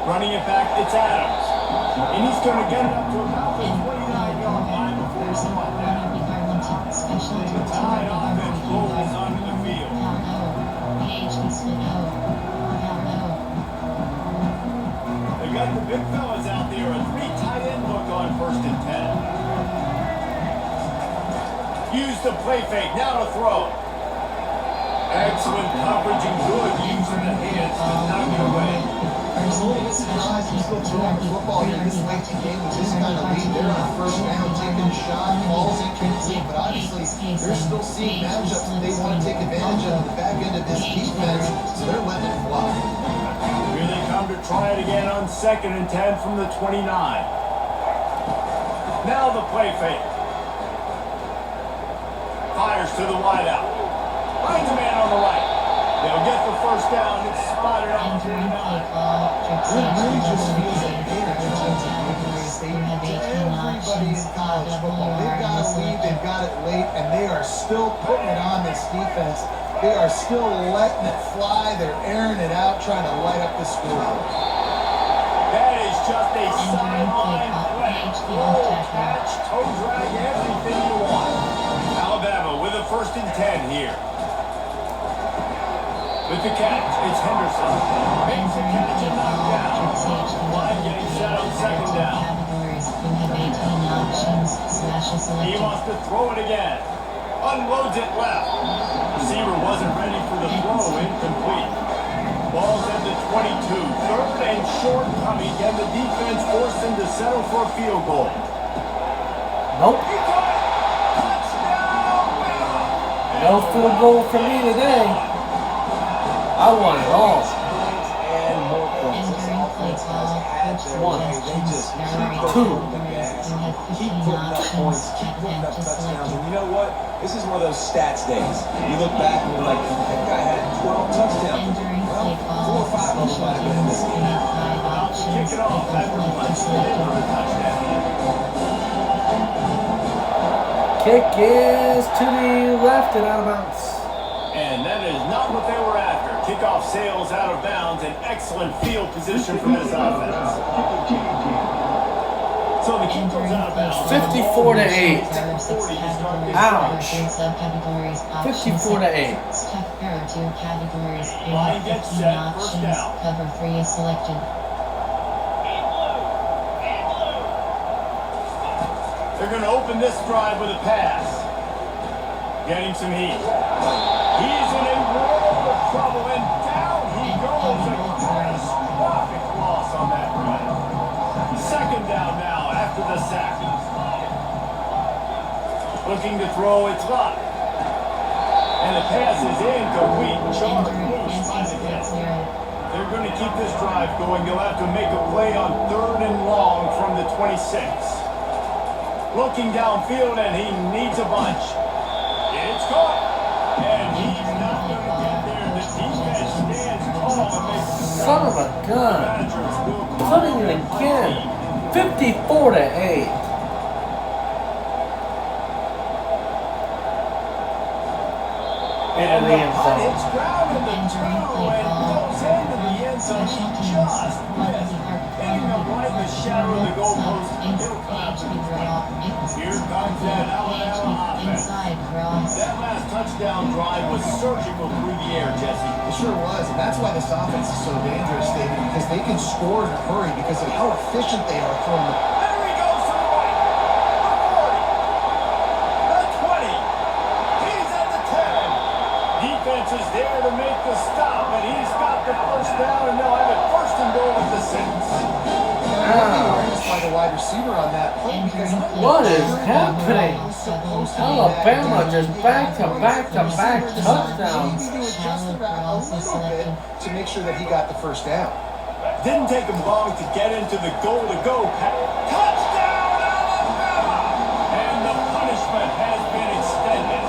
[SPEAKER 2] running it back. It's Adams. And he's going to get it up to about the 29-yard line before he's on that. The Tide offense rolls onto the field. They got the big fellas out there. A 3 tight end look on 1st and 10. Use the play fake. Now to throw. Excellent coverage and good use of the hands to knock it away.
[SPEAKER 4] I'm a little bit surprised he's still throwing the football here this late in the game with this kind of lead. They're on 1st down, taking a shot, falls incomplete, but obviously they're still seeing matchups that they want to take advantage of the back end of this defense, so they're letting it fly.
[SPEAKER 2] Here they come to try it again on 2nd and 10 from the 29. Now the play fake. Fires to the wideout. Finds a man on the right. They'll get the 1st down. It's spotted on 39.
[SPEAKER 4] It really just feels like they're everybody in college football. They've got a lead, they've got it late, and they are still putting it on this defense. They are still letting it fly. They're airing it out, trying to light up the scoreboard.
[SPEAKER 2] That is just a sideline play. Roll, catch, toe drag, everything you want. Alabama with a 1st and 10 here. With the catch, it's Henderson. Makes the catch and knocked down. Line getting set on 2nd down. He wants to throw it again. Unloads it left. Receiver wasn't ready for the throw. Incomplete. Ball's at the 22. Third and short coming. Can the defense force them to settle for a field goal?
[SPEAKER 1] Nope.
[SPEAKER 2] He got it! Touchdown, Bama!
[SPEAKER 1] No field goal for me today. I want it all.
[SPEAKER 3] And more points. This
[SPEAKER 5] Entering play
[SPEAKER 3] offense
[SPEAKER 5] call,
[SPEAKER 3] has had
[SPEAKER 5] coach
[SPEAKER 3] their
[SPEAKER 1] One.
[SPEAKER 3] way. They just keep
[SPEAKER 5] suggestions,
[SPEAKER 1] Two.
[SPEAKER 3] pushing the gas.
[SPEAKER 5] you have
[SPEAKER 3] Keep
[SPEAKER 5] 15
[SPEAKER 3] putting up
[SPEAKER 5] options,
[SPEAKER 3] points, keep putting up
[SPEAKER 5] advantage
[SPEAKER 3] touchdowns.
[SPEAKER 5] selected.
[SPEAKER 3] And you know what? This is one of those stats days. You look back and you're like, that guy had 12 touchdowns.
[SPEAKER 5] Entering
[SPEAKER 3] Well,
[SPEAKER 5] play
[SPEAKER 3] 4
[SPEAKER 5] call,
[SPEAKER 3] or 5 of them
[SPEAKER 5] special
[SPEAKER 3] might have been in
[SPEAKER 5] teams,
[SPEAKER 3] this
[SPEAKER 5] you
[SPEAKER 3] game.
[SPEAKER 5] have 5 options,
[SPEAKER 2] Kick it off
[SPEAKER 5] pick
[SPEAKER 2] after
[SPEAKER 5] up
[SPEAKER 2] Wentz
[SPEAKER 5] selected.
[SPEAKER 2] in for a touchdown.
[SPEAKER 1] Kick is to the left and out of bounds.
[SPEAKER 2] And that is not what they were after. Kickoff sails out of bounds. An excellent field position from this offense. So the kick goes out of bounds.
[SPEAKER 1] 54 to 8. Ouch.
[SPEAKER 5] 54
[SPEAKER 1] 54 to 8.
[SPEAKER 5] Step pair 2 categories. You
[SPEAKER 2] Line
[SPEAKER 5] have
[SPEAKER 2] gets
[SPEAKER 5] 15
[SPEAKER 2] set, first
[SPEAKER 5] options.
[SPEAKER 2] down.
[SPEAKER 5] Cover 3 is selected.
[SPEAKER 2] They're going to open this drive with a pass. Getting some heat. He's in a world of trouble, and down he goes. A catastrophic loss on that drive. Second down now after the sack. Looking to throw, it's Luck. And the pass is incomplete. Charge loose by the Jets. They're going to keep this drive going. They'll have to make a play on 3rd and long from the 26. Looking downfield, and he needs a bunch. It's caught. And he's not going to get there. The defense stands tall and makes the
[SPEAKER 1] Son of a gun.
[SPEAKER 2] managers will
[SPEAKER 1] Putting it again. 54 to 8.
[SPEAKER 2] And
[SPEAKER 1] the
[SPEAKER 2] the
[SPEAKER 1] end
[SPEAKER 2] punt,
[SPEAKER 1] zone.
[SPEAKER 2] it's grounded the
[SPEAKER 5] Entering
[SPEAKER 2] two
[SPEAKER 5] play
[SPEAKER 2] and
[SPEAKER 5] call.
[SPEAKER 2] goes into the end zone.
[SPEAKER 5] Special
[SPEAKER 2] He
[SPEAKER 5] teams.
[SPEAKER 2] just missed. Hitting him right in the shadow of the goalpost. He'll come out to the 20. Here comes that Alabama offense.
[SPEAKER 5] Inside cross.
[SPEAKER 2] That last touchdown drive was surgical through the air, Jesse.
[SPEAKER 4] It sure was, and that's why this offense is so dangerous, David, because they can score in a hurry because of how efficient they are throwing the
[SPEAKER 2] There he goes to the right. The 40. The 20. He's at the 10. Defense is there to make the stop, and he's got the first down, and they'll have it first and goal at the 6.
[SPEAKER 4] awareness by the wide receiver on that play because
[SPEAKER 1] What is happening? Alabama just back to back to back touchdowns.
[SPEAKER 4] to adjust the route a little bit to make sure that he got the first down.
[SPEAKER 2] Didn't take him long to get into the goal-to-go pass. Touchdown, Alabama! And the punishment has been extended.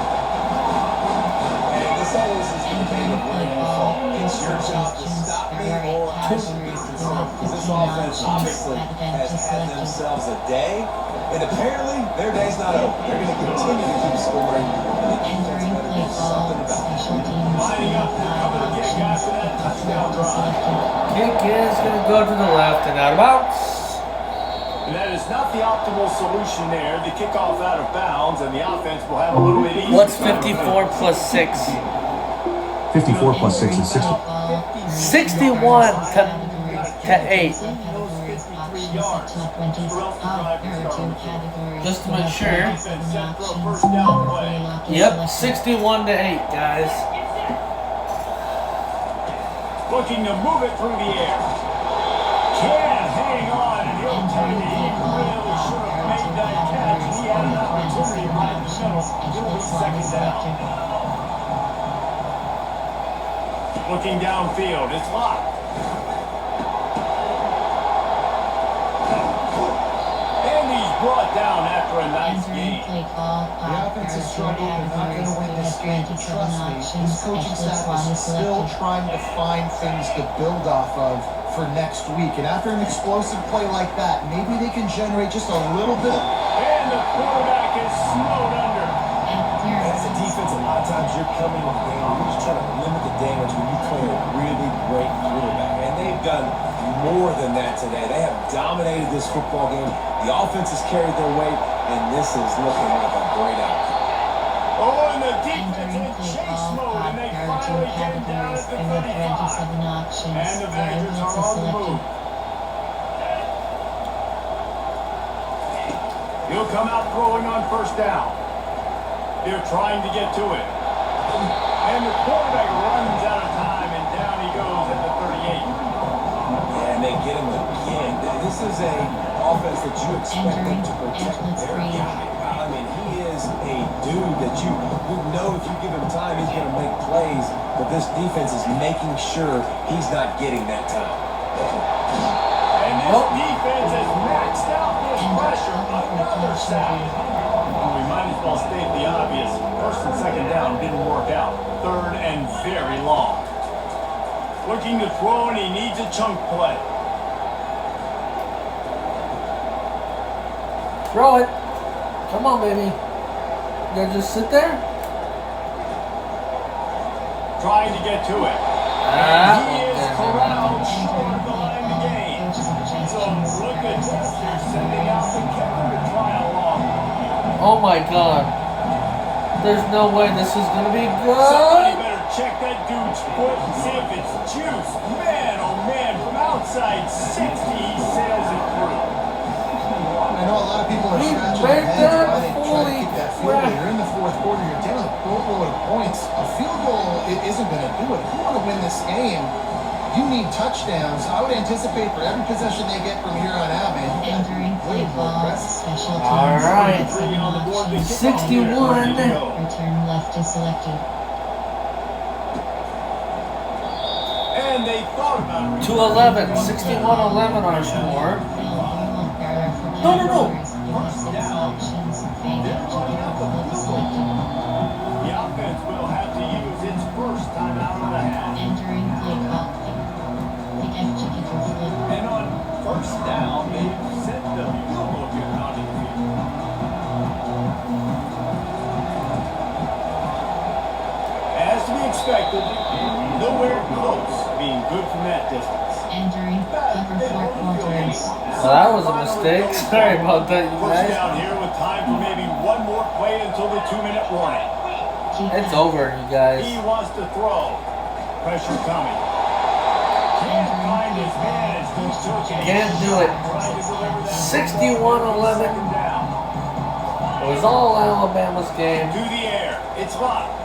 [SPEAKER 3] And this always is the debate of winning or fall. It's your job to stop me or I because this offense obviously has had themselves a day, and apparently their day's not over. They're going to continue to keep scoring, and the defense better do something about it.
[SPEAKER 2] Lining up to cover the kick after that touchdown drive.
[SPEAKER 1] Kick is going to go to the left and out of bounds.
[SPEAKER 2] And that is not the optimal solution there. The kickoff out of bounds, and the offense will have a little bit easier.
[SPEAKER 1] What's 54 plus 6?
[SPEAKER 7] 54 plus 6 is 60.
[SPEAKER 1] 61 to 8. Just to make sure. Yep, 61 to 8, guys.
[SPEAKER 2] Looking to move it through the air. Can't hang on, and he'll tell you he really should have made that catch. He had an opportunity right in the middle. It'll be second down. Looking downfield, it's locked. And he's brought down after a nice game.
[SPEAKER 4] The offense is struggling. They're not going to win this game. Trust me. This coaching staff is still trying to find things to build off of for next week. And after an explosive play like that, maybe they can generate just a little bit.
[SPEAKER 2] And the quarterback is snowed under.
[SPEAKER 3] As a defense, a lot of times you're coming in the game, you're just trying to limit the damage when you play a really great quarterback. And they've done more than that today. They have dominated this football game. The offense has carried their weight, and this is looking like a great outcome.
[SPEAKER 2] Oh, and the defense in chase mode, and they finally get him down at the 35. And the Badgers are on the move. He'll come out throwing on first down. They're trying to get to it. And the quarterback runs out of time, and down he goes at the
[SPEAKER 3] this is a offense that you expect them to protect their guy. I mean, he is a dude that you know if you give him time, he's going to make plays. But this defense is making sure he's not getting that time.
[SPEAKER 2] And this defense has maxed out this pressure. Another sack. We might as well state the obvious. First and second down didn't work out. Third and very long. Looking to throw, and he needs a chunk play.
[SPEAKER 1] Throw it. Come on, baby. You gotta just sit there?
[SPEAKER 2] Trying to get to it. And he is corralled short behind the game. So look at this. They're sending out the kicker to try along.
[SPEAKER 1] Oh my god. There's no way this is gonna be
[SPEAKER 2] Somebody
[SPEAKER 1] good.
[SPEAKER 2] better check that dude's foot and see if it's juice. Man, oh man, from outside 60, he sails it through.
[SPEAKER 4] I know a lot of people are
[SPEAKER 1] He
[SPEAKER 4] scratching
[SPEAKER 1] made
[SPEAKER 4] their heads
[SPEAKER 1] that
[SPEAKER 4] why they try to
[SPEAKER 1] fully
[SPEAKER 4] keep that field goal.
[SPEAKER 1] crap.
[SPEAKER 4] You're in the fourth quarter. You're down a boatload of points. A field goal isn't going to do it. If you want to win this game, you need touchdowns. I would anticipate for every possession they get from here on out, man.
[SPEAKER 5] Entering play ball, special teams.
[SPEAKER 1] All right.
[SPEAKER 5] You have 7 options.
[SPEAKER 1] 61.
[SPEAKER 5] Return left is selected.
[SPEAKER 2] And they thought about it.
[SPEAKER 1] To 11. 61-11 our score. No.
[SPEAKER 5] You have 6 options. Fade executor flip selected.
[SPEAKER 2] The offense will have to use its first timeout of the half.
[SPEAKER 5] Entering play clock. The executor flip.
[SPEAKER 2] And on first down, they've sent the field goal kicker out of the field. As to be expected, nowhere close to being good from that distance.
[SPEAKER 5] Entering cover 4 quarters.
[SPEAKER 1] Well, that was a mistake. Sorry about that, you
[SPEAKER 2] First
[SPEAKER 1] guys.
[SPEAKER 2] down here with time for maybe one more play until the 2-minute warning.
[SPEAKER 1] It's over, you guys.
[SPEAKER 2] He wants to throw. Pressure coming. Can't find his man as he took it.
[SPEAKER 1] Can't do it.
[SPEAKER 2] Trying to deliver that
[SPEAKER 1] 61-11.
[SPEAKER 2] second down.
[SPEAKER 1] It was all Alabama's game.
[SPEAKER 2] To the air. It's locked.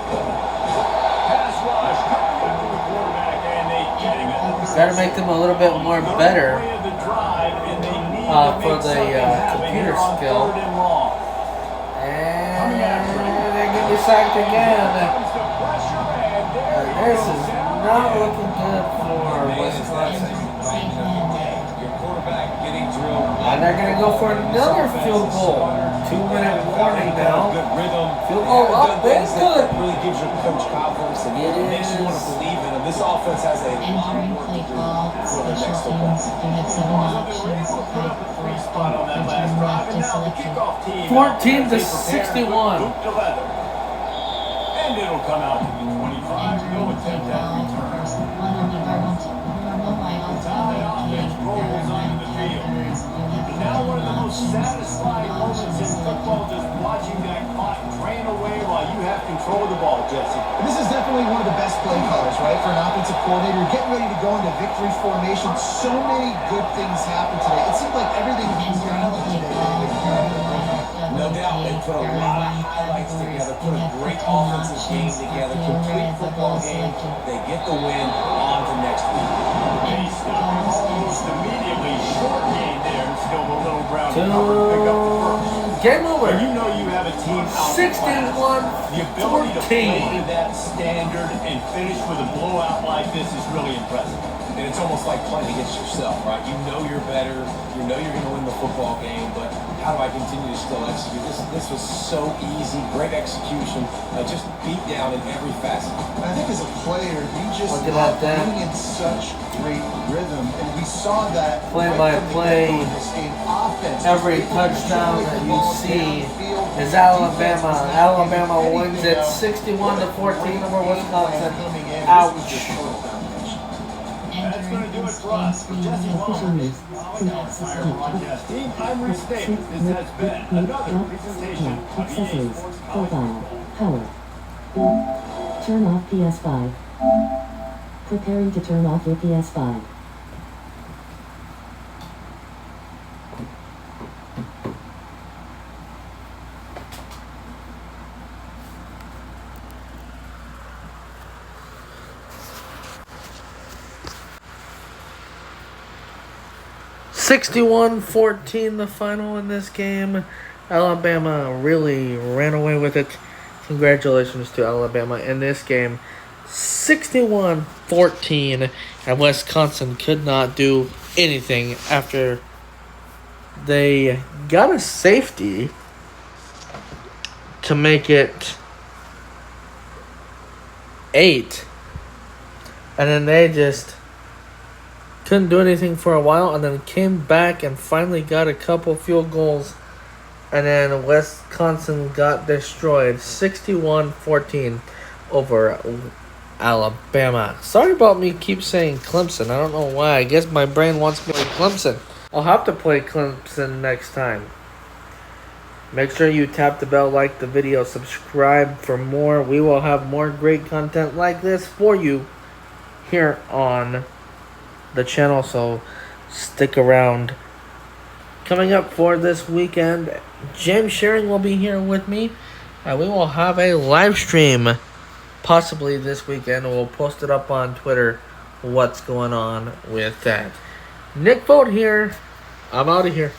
[SPEAKER 2] Pass rush coming after the quarterback, and they get him at the 30.
[SPEAKER 1] Got to make them a little bit more better
[SPEAKER 2] Third play of the drive, and they need to
[SPEAKER 1] for
[SPEAKER 2] make
[SPEAKER 1] the
[SPEAKER 2] something happen
[SPEAKER 1] computer
[SPEAKER 2] here on
[SPEAKER 1] skill.
[SPEAKER 2] third and long.
[SPEAKER 1] And they're going to be sacked again.
[SPEAKER 2] Comes the pressure, and there he
[SPEAKER 1] This
[SPEAKER 2] goes
[SPEAKER 1] is
[SPEAKER 2] down.
[SPEAKER 1] not looking good for
[SPEAKER 3] Man, is that
[SPEAKER 1] Wisconsin.
[SPEAKER 3] your quarterback getting drilled?
[SPEAKER 1] And they're going to go for another field goal. 2-minute warning now.
[SPEAKER 3] Good rhythm.
[SPEAKER 1] Field goal up,
[SPEAKER 3] Things
[SPEAKER 1] it's
[SPEAKER 3] that
[SPEAKER 1] good.
[SPEAKER 3] really gives your coach confidence and
[SPEAKER 1] It
[SPEAKER 3] makes you want to
[SPEAKER 1] is.
[SPEAKER 3] believe in him. This offense has a lot
[SPEAKER 5] Entering
[SPEAKER 3] of work
[SPEAKER 5] play
[SPEAKER 3] to do
[SPEAKER 5] ball,
[SPEAKER 3] for the
[SPEAKER 5] special
[SPEAKER 3] next football.
[SPEAKER 5] teams. You have 7 options. Fade
[SPEAKER 2] Free
[SPEAKER 5] 4
[SPEAKER 2] spot on that last
[SPEAKER 5] return
[SPEAKER 2] drive,
[SPEAKER 5] left
[SPEAKER 2] and
[SPEAKER 5] is
[SPEAKER 2] now the
[SPEAKER 5] selected.
[SPEAKER 2] kickoff team
[SPEAKER 1] 14 to
[SPEAKER 2] as they prepare
[SPEAKER 1] 61.
[SPEAKER 2] with boot to leather. And it'll come out to the 25. No
[SPEAKER 5] Entering play
[SPEAKER 2] attempt at
[SPEAKER 5] ball,
[SPEAKER 2] return.
[SPEAKER 5] first one on the Argonne.
[SPEAKER 2] And now one of the most satisfying moments in football, just watching that clock drain away while you have control of the ball, Jesse.
[SPEAKER 4] This is definitely one of the best play callers, right, for an offensive coordinator. Getting ready to go into victory formation. So many good things happen today. It seemed like everything was
[SPEAKER 5] Entering play ball,
[SPEAKER 3] No doubt, they put a lot of highlights together, put a great offensive game together, complete football game. They get the win, on to next week.
[SPEAKER 2] And he stopped almost immediately. Short gain there, and still a little ground to cover to pick up the first.
[SPEAKER 1] Game
[SPEAKER 2] When
[SPEAKER 1] over.
[SPEAKER 2] you know you have a team out in class, the ability to play to
[SPEAKER 1] 61-14.
[SPEAKER 2] that standard and finish with a blowout like this is really impressive.
[SPEAKER 3] And it's almost like playing against yourself, right? You know you're better, you know you're going to win the football game, but how do I continue to still execute? This was so easy, great execution, just beat down in every facet.
[SPEAKER 4] I think as a player, you just
[SPEAKER 1] Look at that.
[SPEAKER 4] being in such great rhythm, and we saw that
[SPEAKER 1] Play
[SPEAKER 4] right
[SPEAKER 1] by
[SPEAKER 4] from the
[SPEAKER 1] play.
[SPEAKER 4] get-go in this game. Offense,
[SPEAKER 1] Every
[SPEAKER 4] just making
[SPEAKER 1] touchdown
[SPEAKER 4] sure
[SPEAKER 1] that
[SPEAKER 4] the
[SPEAKER 1] you
[SPEAKER 4] ball
[SPEAKER 1] see
[SPEAKER 4] downfield.
[SPEAKER 1] is Alabama.
[SPEAKER 4] Defense was not
[SPEAKER 1] Alabama
[SPEAKER 4] giving
[SPEAKER 1] wins
[SPEAKER 4] anything
[SPEAKER 1] it
[SPEAKER 4] up.
[SPEAKER 1] 61-14 over Wisconsin.
[SPEAKER 4] Coming in, this was
[SPEAKER 1] Ouch.
[SPEAKER 4] just total domination.
[SPEAKER 2] That's going to do it for us. For Jesse Long, Fire Broadcast Team, I'm Reese Davis. This has been another presentation of EA Sports College Football.
[SPEAKER 8] Power. Turn off PS5. Preparing to turn off your PS5.
[SPEAKER 1] 61-14 the final in this game. Alabama really ran away with it. Congratulations to Alabama in this game. 61-14, and Wisconsin could not do anything after they got a safety to make it 8, and then they just couldn't do anything for a while, and then came back and finally got a couple field goals, and then Wisconsin got destroyed 61-14 over Alabama. Sorry about me keep saying Clemson. I don't know why. I guess my brain wants me to play Clemson. I'll have to play Clemson next time. Make sure you tap the bell, like the video, subscribe for more. We will have more great content like this for you here on the channel, so stick around. Coming up for this weekend, James Sharing will be here with me, and we will have a live stream possibly this weekend. We'll post it up on Twitter what's going on with that. Nick Vogt here. I'm out of here.